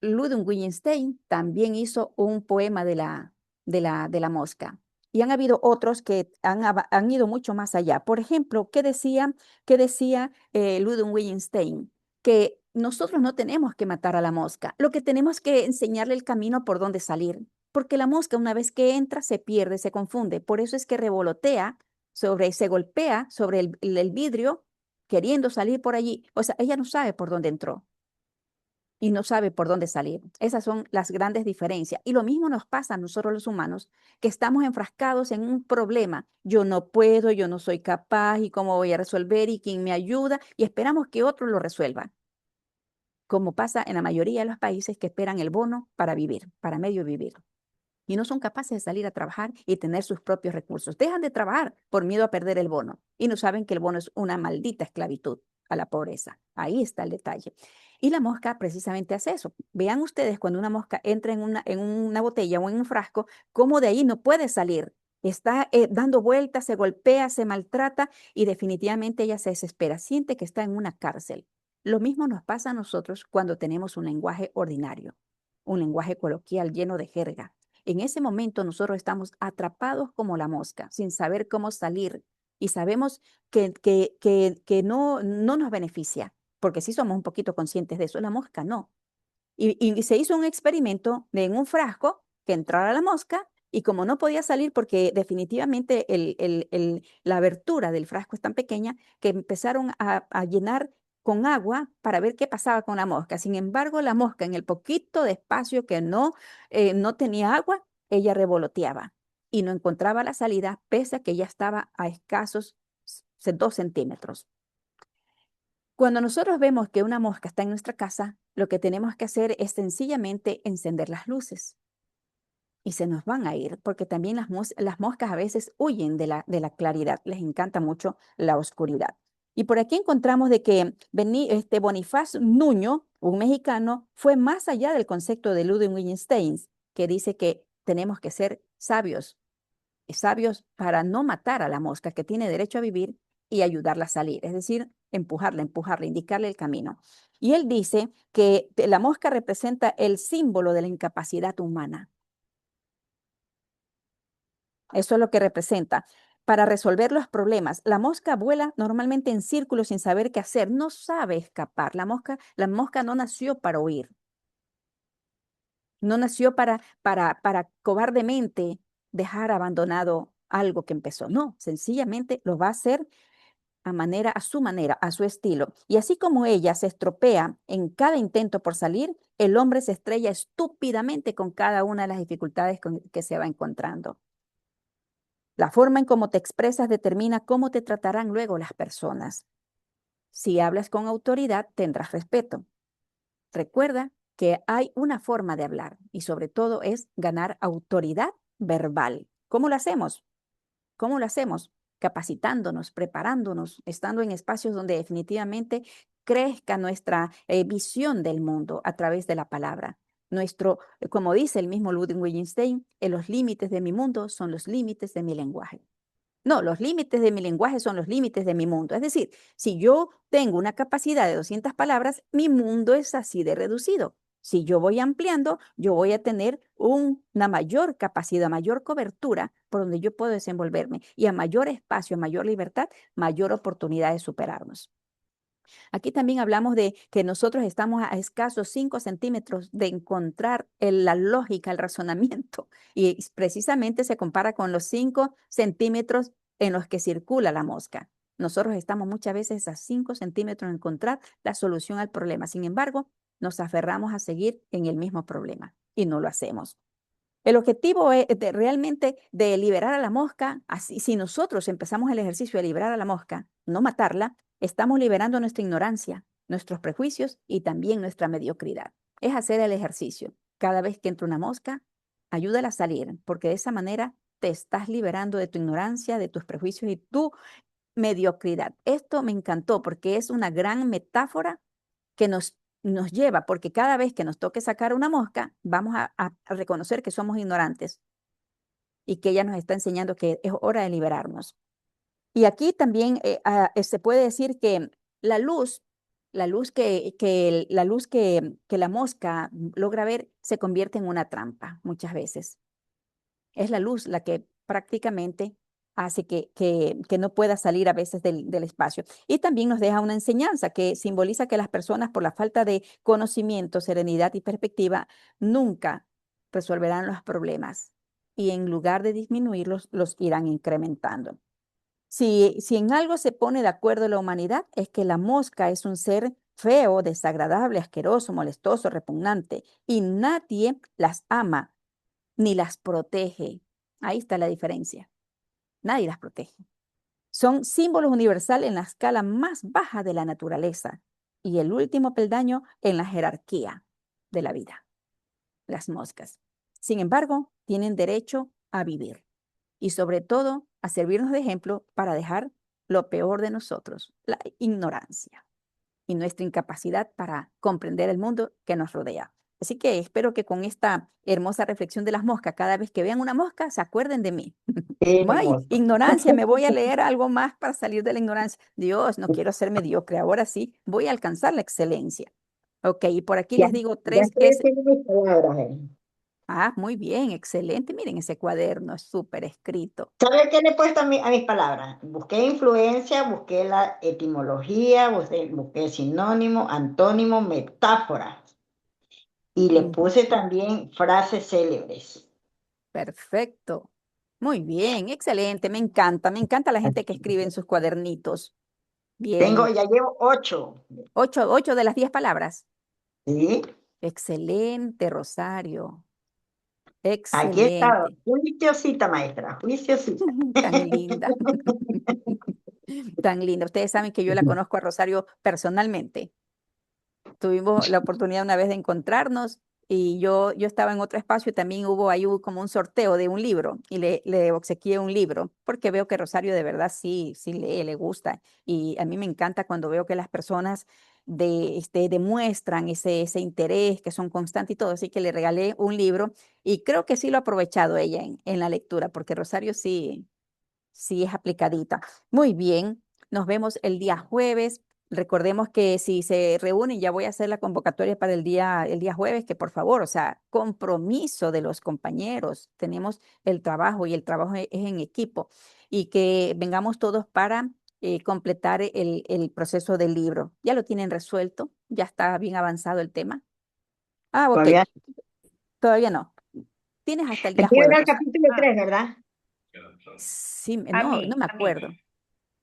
Ludwig Wittgenstein también hizo un poema de la mosca. Y han habido otros que han ido mucho más allá. Por ejemplo, ¿qué decía Ludwig Wittgenstein? Que nosotros no tenemos que matar a la mosca. Lo que tenemos que enseñarle el camino por donde salir. Porque la mosca, una vez que entra, se pierde, se confunde. Por eso es que revolotea se golpea sobre el vidrio queriendo salir por allí. O sea, ella no sabe por dónde entró y no sabe por dónde salir. Esas son las grandes diferencias. Y lo mismo nos pasa a nosotros los humanos, que estamos enfrascados en un problema. Yo no puedo, yo no soy capaz, y cómo voy a resolver, y quién me ayuda, y esperamos que otro lo resuelva. Como pasa en la mayoría de los países que esperan el bono para vivir, para medio vivir. Y no son capaces de salir a trabajar y tener sus propios recursos. Dejan de trabajar por miedo a perder el bono y no saben que el bono es una maldita esclavitud a la pobreza. Ahí está el detalle. Y la mosca precisamente hace eso. Vean ustedes cuando una mosca entra en una botella o en un frasco, cómo de ahí no puede salir. Está dando vueltas, se golpea, se maltrata y definitivamente ella se desespera. Siente que está en una cárcel. Lo mismo nos pasa a nosotros cuando tenemos un lenguaje ordinario, un lenguaje coloquial lleno de jerga. En ese momento nosotros estamos atrapados como la mosca, sin saber cómo salir y sabemos que no nos beneficia, porque sí somos un poquito conscientes de eso, la mosca no. Y se hizo un experimento en un frasco que entrara la mosca y como no podía salir porque definitivamente la abertura del frasco es tan pequeña que empezaron a llenar con agua para ver qué pasaba con la mosca. Sin embargo, la mosca en el poquito de espacio que no tenía agua, ella revoloteaba y no encontraba la salida pese a que ya estaba a escasos 2 centímetros. Cuando nosotros vemos que una mosca está en nuestra casa, lo que tenemos que hacer es sencillamente encender las luces. Y se nos van a ir, porque también las moscas a veces huyen de la claridad, les encanta mucho la oscuridad. Y por aquí encontramos de que Bonifaz Nuño, un mexicano, fue más allá del concepto de Ludwig Wittgenstein, que dice que tenemos que ser sabios para no matar a la mosca que tiene derecho a vivir y ayudarla a salir, es decir, empujarla, indicarle el camino. Y él dice que la mosca representa el símbolo de la incapacidad humana. Eso es lo que representa. Para resolver los problemas, la mosca vuela normalmente en círculos sin saber qué hacer, no sabe escapar. La mosca no nació para huir, no nació para cobardemente dejar abandonado algo que empezó. No, sencillamente lo va a hacer a su manera, a su estilo. Y así como ella se estropea en cada intento por salir, el hombre se estrella estúpidamente con cada una de las dificultades que se va encontrando. La forma en cómo te expresas determina cómo te tratarán luego las personas. Si hablas con autoridad, tendrás respeto. Recuerda que hay una forma de hablar y sobre todo es ganar autoridad verbal. ¿Cómo lo hacemos? ¿Cómo lo hacemos? Capacitándonos, preparándonos, estando en espacios donde definitivamente crezca nuestra visión del mundo a través de la palabra. Como dice el mismo Ludwig Wittgenstein, los límites de mi mundo son los límites de mi lenguaje. No, los límites de mi lenguaje son los límites de mi mundo. Es decir, si yo tengo una capacidad de 200 palabras, mi mundo es así de reducido. Si yo voy ampliando, yo voy a tener una mayor capacidad, mayor cobertura por donde yo puedo desenvolverme. Y a mayor espacio, a mayor libertad, mayor oportunidad de superarnos. Aquí también hablamos de que nosotros estamos a escasos 5 centímetros de encontrar la lógica, el razonamiento. Y precisamente se compara con los 5 centímetros en los que circula la mosca. Nosotros estamos muchas veces a 5 centímetros de encontrar la solución al problema. Sin embargo, nos aferramos a seguir en el mismo problema y no lo hacemos. El objetivo es realmente de liberar a la mosca. Así, si nosotros empezamos el ejercicio de liberar a la mosca, no matarla, estamos liberando nuestra ignorancia, nuestros prejuicios y también nuestra mediocridad. Es hacer el ejercicio. Cada vez que entra una mosca, ayúdala a salir, porque de esa manera te estás liberando de tu ignorancia, de tus prejuicios y tu mediocridad. Esto me encantó porque es una gran metáfora que nos lleva, porque cada vez que nos toque sacar una mosca, vamos a reconocer que somos ignorantes y que ella nos está enseñando que es hora de liberarnos. Y aquí también se puede decir que la luz que la mosca logra ver se convierte en una trampa muchas veces. Es la luz la que prácticamente hace que no pueda salir a veces del espacio. Y también nos deja una enseñanza que simboliza que las personas, por la falta de conocimiento, serenidad y perspectiva, nunca resolverán los problemas y en lugar de disminuirlos, los irán incrementando. Si en algo se pone de acuerdo la humanidad, es que la mosca es un ser feo, desagradable, asqueroso, molestoso, repugnante, y nadie las ama ni las protege. Ahí está la diferencia. Nadie las protege. Son símbolos universales en la escala más baja de la naturaleza y el último peldaño en la jerarquía de la vida, las moscas. Sin embargo, tienen derecho a vivir y sobre todo a servirnos de ejemplo para dejar lo peor de nosotros, la ignorancia y nuestra incapacidad para comprender el mundo que nos rodea. Así que espero que con esta hermosa reflexión de las moscas, cada vez que vean una mosca, se acuerden de mí. Ay, Hermoso. ignorancia, me voy a leer algo más para salir de la ignorancia. Dios, no quiero ser mediocre, ahora sí, voy a alcanzar la excelencia. Ok, y por aquí Ya, les digo ya 3 estoy haciendo mis palabras. muy bien, excelente. Miren ese cuaderno, es súper escrito. ¿Sabe qué le he puesto a mis palabras? Busqué influencia, busqué la etimología, busqué sinónimo, antónimo, metáfora. Y le Ujú. puse también frases célebres. Perfecto. Muy bien, excelente. Me encanta la gente que escribe en sus cuadernitos. Bien. Ya llevo 8. 8 de las 10 palabras. ¿Sí? Excelente, Rosario. Aquí está, Excelente. juiciosita, maestra, juiciosita. Tan linda. Tan linda. Ustedes saben que yo la conozco a Rosario personalmente. Tuvimos la oportunidad una vez de encontrarnos y yo estaba en otro espacio y también hubo como un sorteo de un libro y le obsequié un libro porque veo que Rosario de verdad sí lee, le gusta y a mí me encanta cuando veo que las personas demuestran ese interés, que son constantes y todo, así que le regalé un libro y creo que sí lo ha aprovechado ella en la lectura porque Rosario sí es aplicadita. Muy bien. Nos vemos el día jueves. Recordemos que si se reúnen, ya voy a hacer la convocatoria para el día jueves, que por favor, o sea, compromiso de los compañeros. Tenemos el trabajo y el trabajo es en equipo y que vengamos todos para completar el proceso del libro. ¿Ya lo tienen resuelto? ¿Ya está bien avanzado el tema? Ah, ok. Todavía. Todavía no. Tienes hasta el día Aquí era jueves. el capítulo 3, ¿verdad? Sí, A no, mí, no me a mí, acuerdo.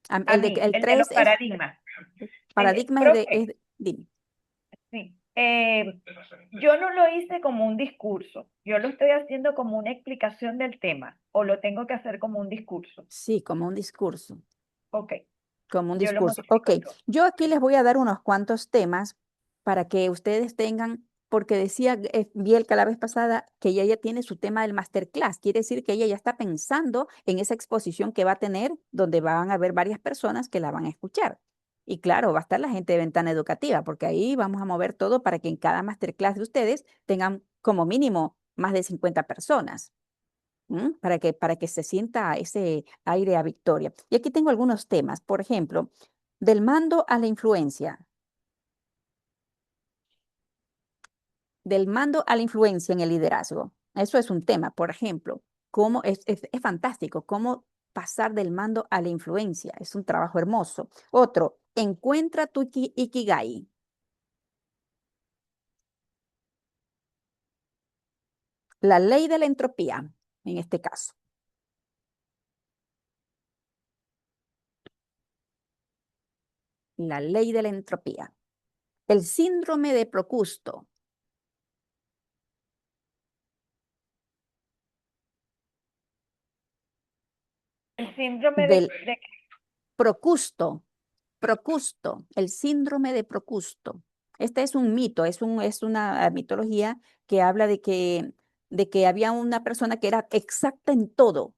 a mí, El el de los 3 es paradigmas. paradigma Profe, dime. sí, yo no lo hice como un discurso, yo lo estoy haciendo como una explicación del tema, o lo tengo que hacer como un discurso. Sí, como un discurso. Ok, Como un yo lo discurso. Ok, modifico entonces. yo aquí les voy a dar unos cuantos temas para que ustedes tengan, porque decía Bielka la vez pasada que ella ya tiene su tema del masterclass. Quiere decir que ella ya está pensando en esa exposición que va a tener, donde van a haber varias personas que la van a escuchar. Y claro, va a estar la gente de Ventana Educativa, porque ahí vamos a mover todo para que en cada masterclass de ustedes tengan como mínimo más de 50 personas. Para que se sienta ese aire a victoria. Y aquí tengo algunos temas, por ejemplo, del mando a la influencia, del mando a la influencia en el liderazgo. Eso es un tema, por ejemplo, cómo es fantástico, cómo pasar del mando a la influencia. Es un trabajo hermoso. Otro, encuentra tu ikigai, la ley de la entropía, en este caso. La ley de la entropía. El síndrome de Procusto. El síndrome Del de Procusto. Procusto, el síndrome de Procusto. Este es un mito, es una mitología que habla de que había una persona que era exacta en todo.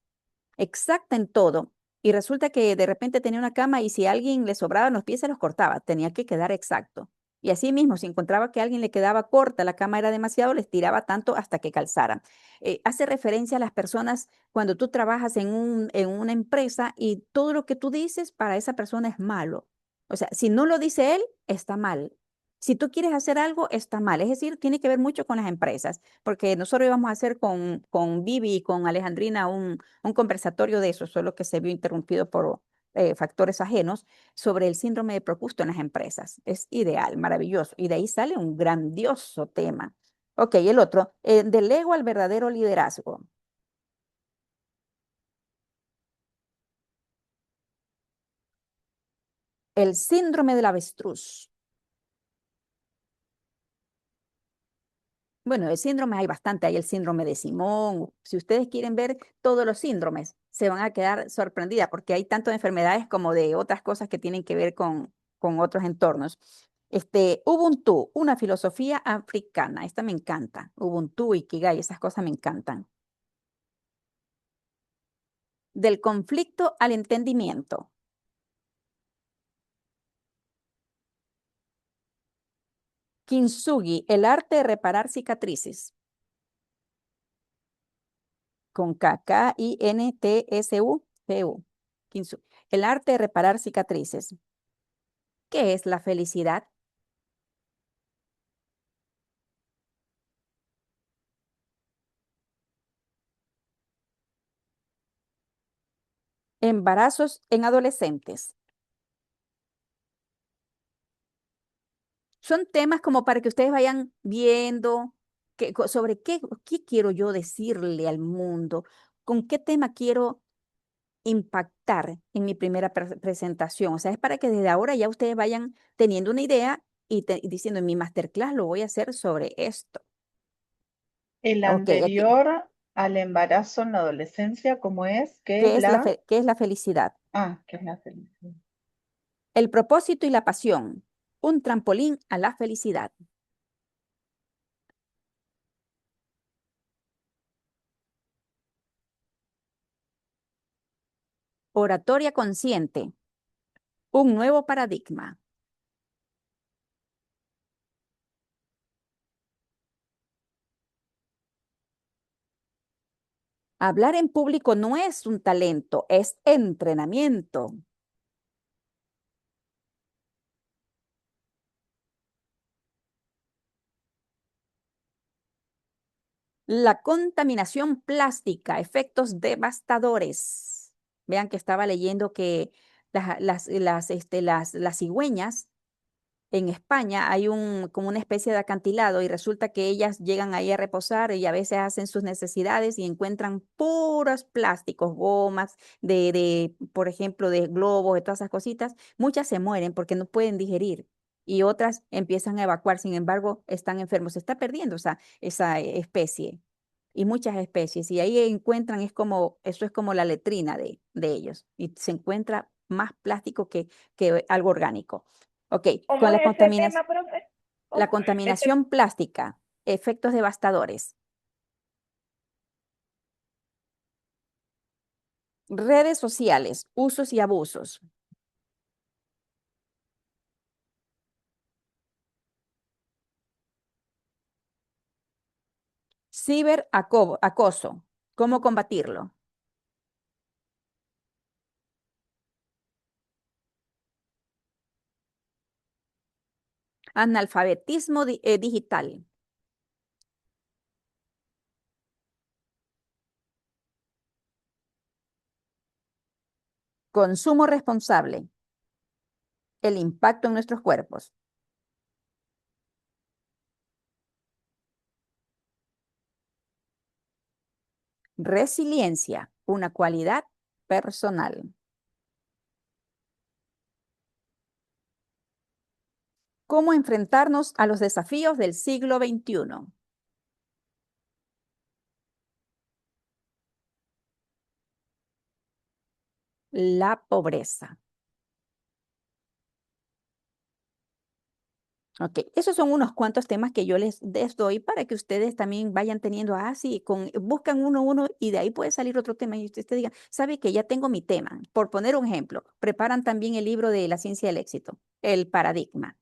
Y resulta que de repente tenía una cama y si a alguien le sobraban los pies, se los cortaba, tenía que quedar exacto. Y así mismo, si encontraba que a alguien le quedaba corta, la cama era demasiado, les tiraba tanto hasta que calzaran. Hace referencia a las personas cuando tú trabajas en una empresa y todo lo que tú dices para esa persona es malo. O sea, si no lo dice él, está mal. Si tú quieres hacer algo, está mal. Es decir, tiene que ver mucho con las empresas, porque nosotros íbamos a hacer con Vivi y con Alejandrina un conversatorio de eso, solo que se vio interrumpido por factores ajenos, sobre el síndrome de Procusto en las empresas. Es ideal, maravilloso. Y de ahí sale un grandioso tema. Ok, el otro, del ego al verdadero liderazgo. El síndrome del avestruz. Bueno, de síndromes hay bastante, hay el síndrome de Simón. Si ustedes quieren ver todos los síndromes, se van a quedar sorprendidas porque hay tanto de enfermedades como de otras cosas que tienen que ver con otros entornos. Ubuntu, una filosofía africana. Esta me encanta. Ubuntu, Ikigai, esas cosas me encantan. Del conflicto al entendimiento. Kintsugi, el arte de reparar cicatrices. Con K, K-I-N-T-S-U-G-U. Kintsugi, el arte de reparar cicatrices. ¿Qué es la felicidad? Embarazos en adolescentes. Son temas como para que ustedes vayan viendo sobre qué quiero yo decirle al mundo, con qué tema quiero impactar en mi primera presentación. O sea, es para que desde ahora ya ustedes vayan teniendo una idea y diciendo, en mi masterclass lo voy a hacer sobre esto. El Ok, aquí. anterior al embarazo en la adolescencia, ¿cómo es? ¿Qué es la? ¿Qué es la felicidad? ¿Qué es la felicidad? El propósito y la pasión. Un trampolín a la felicidad. Oratoria consciente. Un nuevo paradigma. Hablar en público no es un talento, es entrenamiento. La contaminación plástica, efectos devastadores. Vean que estaba leyendo que las cigüeñas en España hay como una especie de acantilado y resulta que ellas llegan ahí a reposar y a veces hacen sus necesidades y encuentran puros plásticos, gomas, por ejemplo, de globos, de todas esas cositas. Muchas se mueren porque no pueden digerir y otras empiezan a evacuar, sin embargo, están enfermos. Se está perdiendo esa especie y muchas especies. Y ahí encuentran, eso es como la letrina de ellos y se encuentra más plástico que algo orgánico. Ok, ¿Cómo con es ese tema, profe? la ¿Cómo? contaminación plástica, efectos devastadores. Redes sociales, usos y abusos. Ciberacoso, ¿cómo combatirlo? Analfabetismo digital. Consumo responsable. El impacto en nuestros cuerpos. Resiliencia, una cualidad personal. ¿Cómo enfrentarnos a los desafíos del siglo XXI? La pobreza. Ok, esos son unos cuantos temas que yo les doy para que ustedes también vayan teniendo, sí, buscan uno y de ahí puede salir otro tema y ustedes digan, sabe que ya tengo mi tema. Por poner un ejemplo, preparan también el libro de la ciencia del éxito, el paradigma.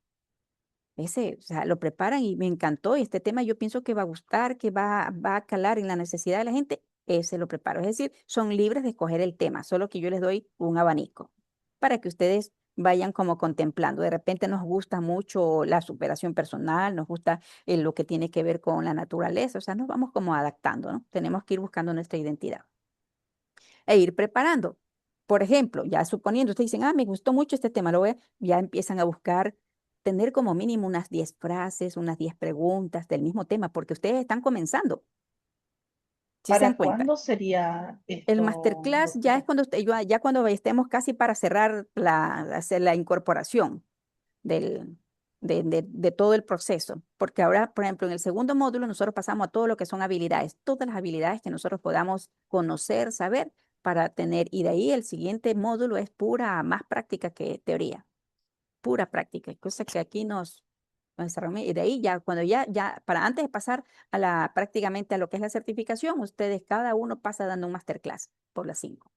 Ese, o sea, lo preparan y me encantó. Y este tema yo pienso que va a gustar, que va a calar en la necesidad de la gente. Ese lo preparo. Es decir, son libres de escoger el tema, solo que yo les doy un abanico para que ustedes vayan como contemplando. De repente nos gusta mucho la superación personal, nos gusta lo que tiene que ver con la naturaleza, o sea, nos vamos como adaptando, ¿no? Tenemos que ir buscando nuestra identidad e ir preparando. Por ejemplo, ya suponiendo, ustedes dicen, me gustó mucho este tema, ya empiezan a buscar tener como mínimo unas 10 frases, unas 10 preguntas del mismo tema, porque ustedes están comenzando, si se dan ¿Para cuenta. cuándo sería El esto, masterclass ya es doctora? cuando ya cuando estemos casi para cerrar hacer la incorporación del, de todo el proceso, porque ahora, por ejemplo, en el segundo módulo nosotros pasamos a todo lo que son habilidades, todas las habilidades que nosotros podamos conocer, saber para tener, y de ahí el siguiente módulo es pura más práctica que teoría, pura práctica, cosa que aquí nos desarrollamos, y de ahí ya, cuando para antes de pasar prácticamente a lo que es la certificación, ustedes cada uno pasa dando un masterclass por las 5.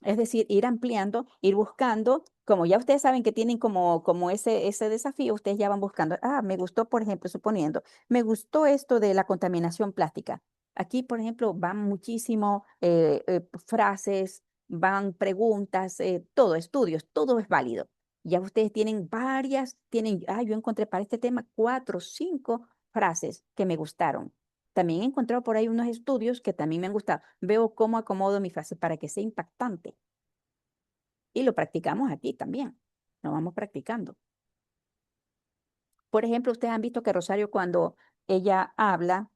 Es decir, ir ampliando, ir buscando, como ya ustedes saben que tienen como ese desafío, ustedes ya van buscando, me gustó, por ejemplo, suponiendo, me gustó esto de la contaminación plástica. Aquí, por ejemplo, van muchísimo frases, van preguntas, todo, estudios, todo es válido. Ya ustedes tienen yo encontré para este tema 4 o 5 frases que me gustaron. También he encontrado por ahí unos estudios que también me han gustado. Veo cómo acomodo mi frase para que sea impactante. Y lo practicamos aquí también. Lo vamos practicando. Por ejemplo, ustedes han visto que Rosario cuando ella habla,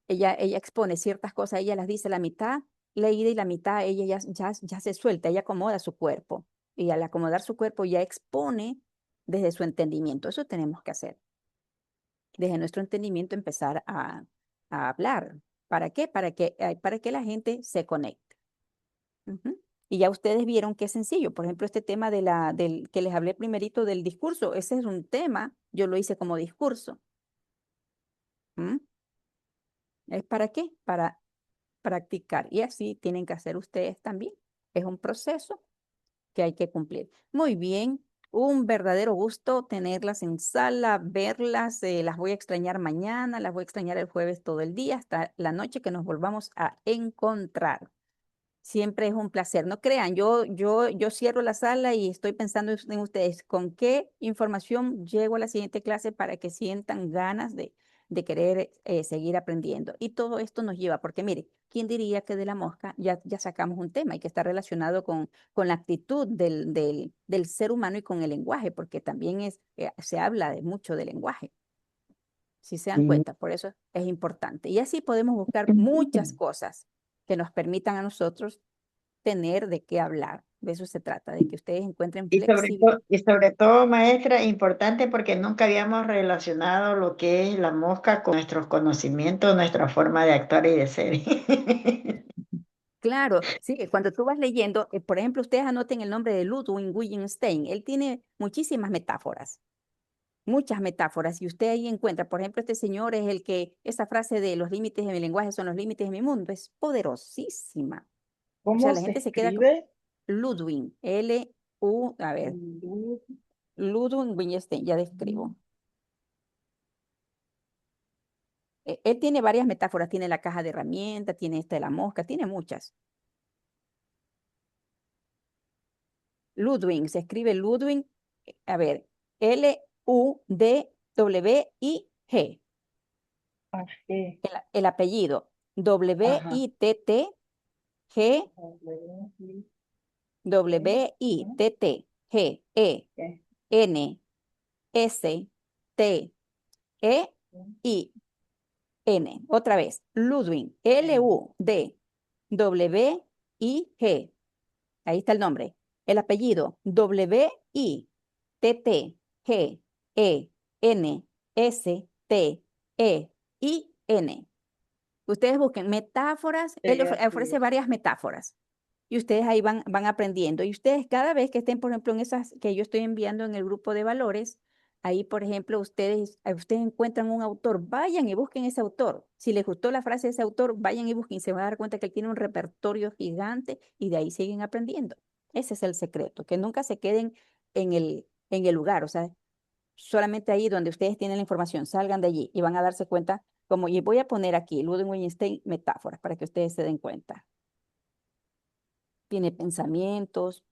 ella expone ciertas cosas, ella las dice la mitad leída y la mitad ella ya se suelta, ella acomoda su cuerpo. Y al acomodar su cuerpo ya expone desde su entendimiento. Eso tenemos que hacer. Desde nuestro entendimiento empezar a hablar. ¿Para qué? Para que la gente se conecte. Ujú. Y ya ustedes vieron que es sencillo. Por ejemplo, este tema del que les hablé primerito del discurso, ese es un tema, yo lo hice como discurso. ¿Mm? ¿Es para qué? Para practicar. Y así tienen que hacer ustedes también. Es un proceso que hay que cumplir. Muy bien, un verdadero gusto tenerlas en sala, verlas. Las voy a extrañar mañana, las voy a extrañar el jueves todo el día, hasta la noche que nos volvamos a encontrar. Siempre es un placer. No crean, yo cierro la sala y estoy pensando en ustedes. ¿Con qué información llego a la siguiente clase para que sientan ganas de querer seguir aprendiendo? Y todo esto nos lleva, porque mire, ¿quién diría que de la mosca ya sacamos un tema y que está relacionado con la actitud del ser humano y con el lenguaje? Porque también se habla mucho del lenguaje, si se dan Sí. cuenta. Por eso es importante. Y así podemos buscar muchas cosas que nos permitan a nosotros tener de qué hablar. De eso se trata, de que ustedes encuentren flexibilidad. Y sobre todo, maestra, importante porque nunca habíamos relacionado lo que es la mosca con nuestros conocimientos, nuestra forma de actuar y de ser. Claro, sí, cuando tú vas leyendo, por ejemplo, ustedes anoten el nombre de Ludwig Wittgenstein. Él tiene muchas metáforas, y usted ahí encuentra, por ejemplo, este señor es el que, esa frase de los límites de mi lenguaje son los límites de mi mundo, es poderosísima. O sea, ¿Cómo la se gente se queda con escribe? Ludwig, a ver, Ludwig Wittgenstein, ya describo. Él tiene varias metáforas, tiene la caja de herramientas, tiene esta de la mosca, tiene muchas. Ludwig, se escribe Ludwig, a ver, Ludwig, Ajé. el apellido, Ajá. Wittgenstein, Wittgenstein. Otra vez, Ludwig, Ludwig. Ahí está el nombre. El apellido, Wittgenstein. Ustedes busquen metáforas, él Sí, ofrece así. varias metáforas. Y ustedes ahí van aprendiendo. Y ustedes cada vez que estén, por ejemplo, en esas que yo estoy enviando en el grupo de valores, ahí, por ejemplo, ustedes encuentran un autor, vayan y busquen ese autor. Si les gustó la frase de ese autor, vayan y busquen. Se van a dar cuenta que él tiene un repertorio gigante y de ahí siguen aprendiendo. Ese es el secreto, que nunca se queden en el lugar. O sea, solamente ahí donde ustedes tienen la información, salgan de allí y van a darse cuenta, y voy a poner aquí, Ludwig Wittgenstein, metáforas, para que ustedes se den cuenta. Tiene pensamientos,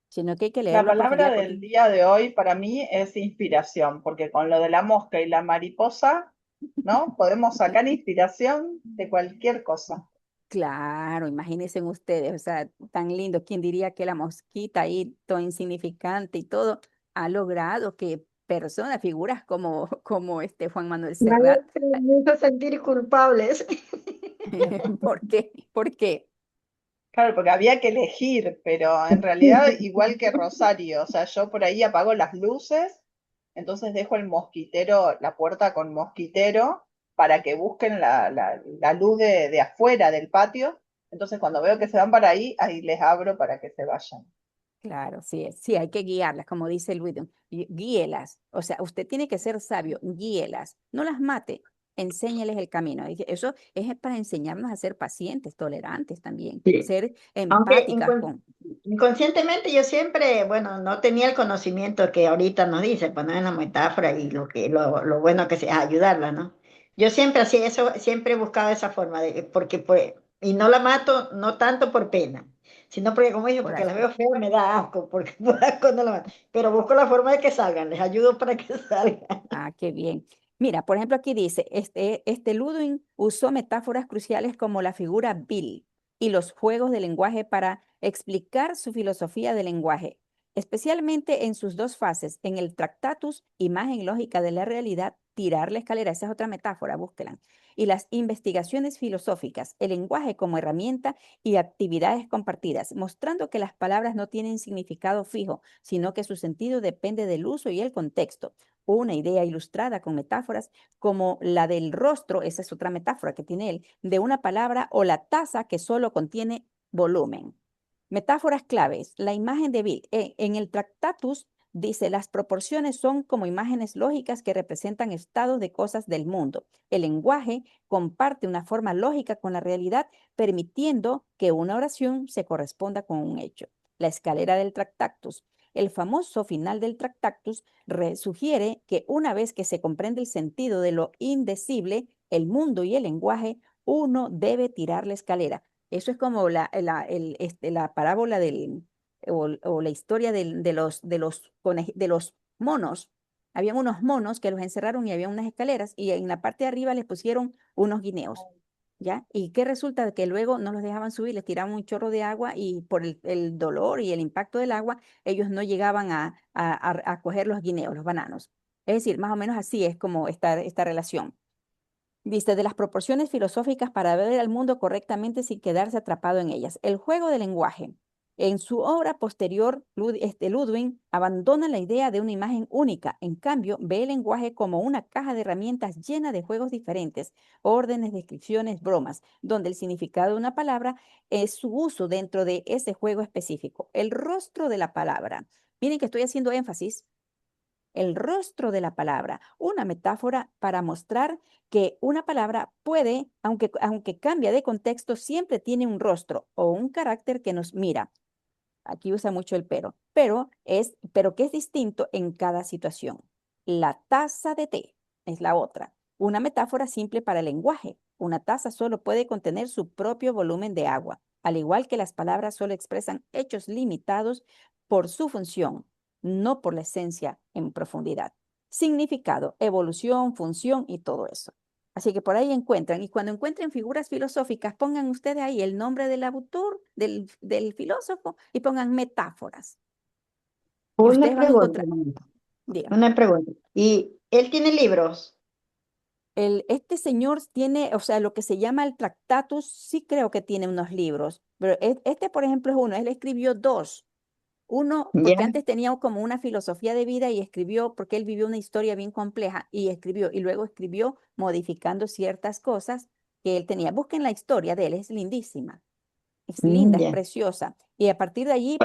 sino que hay que La leerlo a palabra profundidad porque, del día de hoy para mí es inspiración, porque con lo de la mosca y la mariposa, ¿no? Podemos sacar inspiración de cualquier cosa. claro, imagínense ustedes, o sea, tan lindo. ¿Quién diría que la mosquita ahí, todo insignificante y todo, ha logrado que personas, figuras como este Juan Manuel Serrat? Maestra, me hizo sentir culpables. ¿Por qué? ¿Por qué? Claro, porque había que elegir, pero en realidad igual que Rosario, o sea, yo por ahí apago las luces, entonces dejo el mosquitero, la puerta con mosquitero, para que busquen la luz de afuera del patio. Entonces cuando veo que se van para ahí les abro para que se vayan. Claro, sí, hay que guiarlas, como dice el Luis, guíelas. O sea, usted tiene que ser sabio, guíelas, no las mate, enséñeles el camino. Y eso es para enseñarnos a ser pacientes, tolerantes también, Sí. ser Aunque empáticas con. inconscientemente yo siempre, bueno, no tenía el conocimiento que ahorita nos dice, poner en la metáfora y lo bueno que sea ayudarla, ¿no? Yo siempre hacía eso, siempre he buscado esa forma porque pues, y no la mato, no tanto por pena, sino porque como dije, Por porque la asco. veo fea, me da asco, porque por asco no la mato. Pero busco la forma de que salgan, les ayudo para que salgan. Ah, qué bien. Mira, por ejemplo, aquí dice, este Ludwig usó metáforas cruciales como la figura Bill y los juegos de lenguaje para explicar su filosofía del lenguaje, especialmente en sus dos fases, en el Tractatus, imagen lógica de la realidad, tirar la escalera, esa es otra metáfora, búsquela, y las investigaciones filosóficas, el lenguaje como herramienta y actividades compartidas, mostrando que las palabras no tienen significado fijo, sino que su sentido depende del uso y el contexto. Una idea ilustrada con metáforas como la del rostro, esa es otra metáfora que tiene él, de una palabra, o la taza que solo contiene volumen. Metáforas claves. La imagen de Bill. En el Tractatus dice, las proporciones son como imágenes lógicas que representan estados de cosas del mundo. El lenguaje comparte una forma lógica con la realidad, permitiendo que una oración se corresponda con un hecho. La escalera del Tractatus. El famoso final del Tractatus sugiere que una vez que se comprende el sentido de lo indecible, el mundo y el lenguaje, uno debe tirar la escalera. Eso es como la parábola o la historia de los monos. Habían unos monos que los encerraron y había unas escaleras y en la parte de arriba les pusieron unos guineos. ¿Ya? ¿Y qué resulta? Que luego no los dejaban subir, les tiraban un chorro de agua y por el dolor y el impacto del agua, ellos no llegaban a coger los guineos, los bananos. Es decir, más o menos así es como esta relación. Dice, de las proporciones filosóficas para ver el mundo correctamente sin quedarse atrapado en ellas. El juego del lenguaje. En su obra posterior, Ludwig abandona la idea de una imagen única. En cambio, ve el lenguaje como una caja de herramientas llena de juegos diferentes, órdenes, descripciones, bromas, donde el significado de una palabra es su uso dentro de ese juego específico. El rostro de la palabra. Miren que estoy haciendo énfasis el rostro de la palabra, una metáfora para mostrar que una palabra puede, aunque cambia de contexto, siempre tiene un rostro o un carácter que nos mira. Aquí usa mucho el pero que es distinto en cada situación. La taza de té es la otra. Una metáfora simple para el lenguaje. Una taza solo puede contener su propio volumen de agua, al igual que las palabras solo expresan hechos limitados por su función, no por la esencia en profundidad. Significado, evolución, función y todo eso. Así que por ahí encuentran, y cuando encuentren figuras filosóficas, pongan ustedes ahí el nombre del autor, del filósofo, y pongan metáforas. Y Una ustedes van a pregunta, encontrar, digan, una pregunta. ¿Y él tiene libros? este señor tiene, o sea, lo que se llama el Tractatus, sí creo que tiene unos libros, pero este, por ejemplo, es uno, él escribió dos. Uno, Ya. porque antes tenía como una filosofía de vida y escribió, porque él vivió una historia bien compleja y escribió, y luego escribió modificando ciertas cosas que él tenía. Busquen la historia de él, es lindísima, es linda, es Ya. preciosa. Y a partir de allí,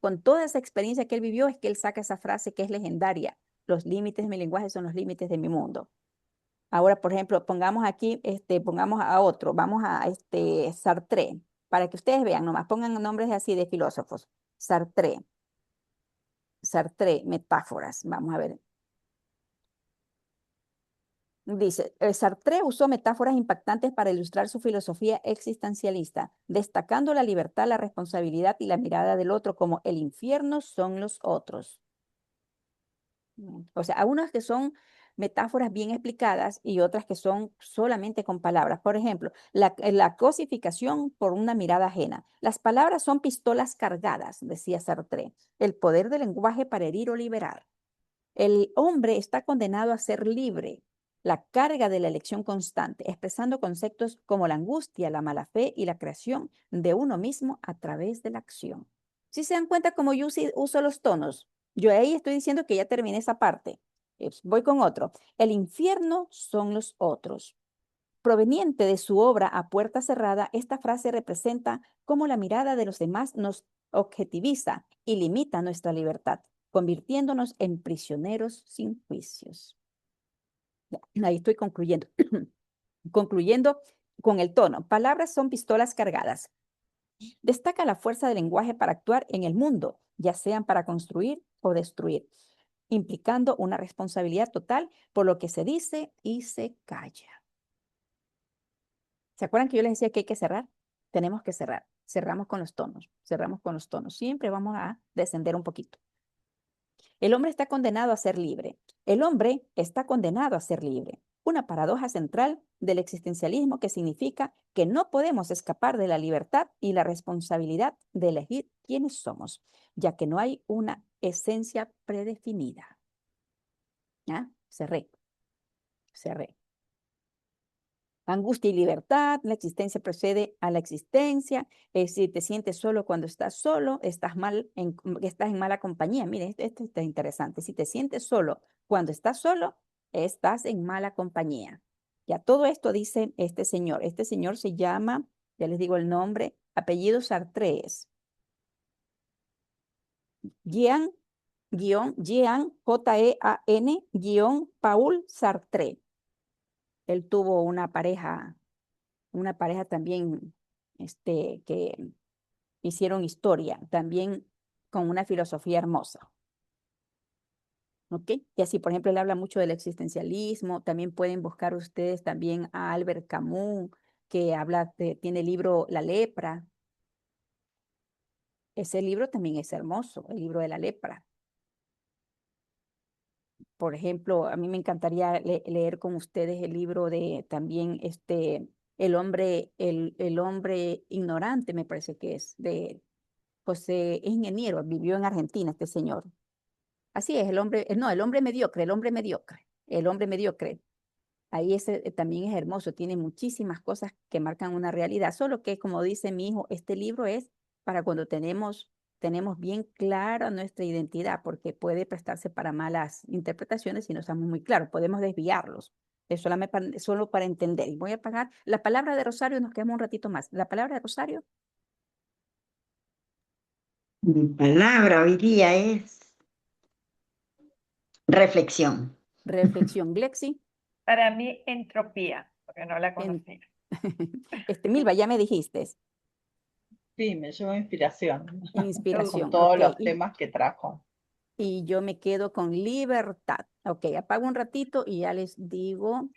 con toda esa experiencia que él vivió, es que él saca esa frase que es legendaria. Los límites de mi lenguaje son los límites de mi mundo. Ahora, por ejemplo, pongamos aquí, pongamos a otro, vamos a Sartre, para que ustedes vean, nomás pongan nombres así de filósofos. Sartre. Sartre, metáforas. Vamos a ver. Dice, Sartre usó metáforas impactantes para ilustrar su filosofía existencialista, destacando la libertad, la responsabilidad y la mirada del otro como el infierno son los otros. O sea, algunas que son metáforas bien explicadas y otras que son solamente con palabras. Por ejemplo, la cosificación por una mirada ajena. Las palabras son pistolas cargadas, decía Sartre, el poder del lenguaje para herir o liberar. El hombre está condenado a ser libre, la carga de la elección constante, expresando conceptos como la angustia, la mala fe y la creación de uno mismo a través de la acción. Si se dan cuenta cómo yo uso los tonos, yo ahí estoy diciendo que ya terminé esa parte. Voy con otro. El infierno son los otros. Proveniente de su obra A Puerta Cerrada, esta frase representa cómo la mirada de los demás nos objetiviza y limita nuestra libertad, convirtiéndonos en prisioneros sin juicios. Ya, ahí estoy concluyendo. Concluyendo con el tono. Palabras son pistolas cargadas. Destaca la fuerza del lenguaje para actuar en el mundo, ya sean para construir o destruir, implicando una responsabilidad total por lo que se dice y se calla. ¿Se acuerdan que yo les decía que hay que cerrar? Tenemos que cerrar. Cerramos con los tonos. Cerramos con los tonos. Siempre vamos a descender un poquito. El hombre está condenado a ser libre. El hombre está condenado a ser libre. Una paradoja central del existencialismo que significa que no podemos escapar de la libertad y la responsabilidad de elegir quiénes somos, ya que no hay una esencia predefinida. ¿Ya? Cerré. Cerré. Angustia y libertad, la existencia precede a la existencia. Si te sientes solo cuando estás solo, estás en mala compañía. Mire, esto está interesante. Si te sientes solo cuando estás solo, estás en mala compañía. Ya todo esto dice este señor. Este señor se llama, ya les digo el nombre, apellido Sartre. Jean, Jean, Jean, Paul Sartre. Él tuvo una pareja también que hicieron historia, también con una filosofía hermosa. ¿Ok? Y así, por ejemplo, él habla mucho del existencialismo. También pueden buscar ustedes también a Albert Camus, que tiene el libro La lepra. Ese libro también es hermoso, el libro de la lepra. Por ejemplo, a mí me encantaría leer con ustedes el libro de también el hombre ignorante, me parece que es, de José, es ingeniero, vivió en Argentina este señor. Así es, el hombre mediocre, el hombre mediocre. Ahí ese también es hermoso, tiene muchísimas cosas que marcan una realidad, solo que como dice mi hijo, este libro es para cuando tenemos bien clara nuestra identidad, porque puede prestarse para malas interpretaciones si no estamos muy claros, podemos desviarlos. Es solo para entender. Y voy a apagar la palabra de Rosario, nos quedamos un ratito más. La palabra de Rosario, Mi palabra hoy día es reflexión. reflexión, Glexi. Para mí, entropía, porque no la En- conocía. Milva, ya me dijiste, Sí, me llevo inspiración con inspiración, todos ok. los temas que trajo. Y yo me quedo con libertad. Ok, apago un ratito y ya les digo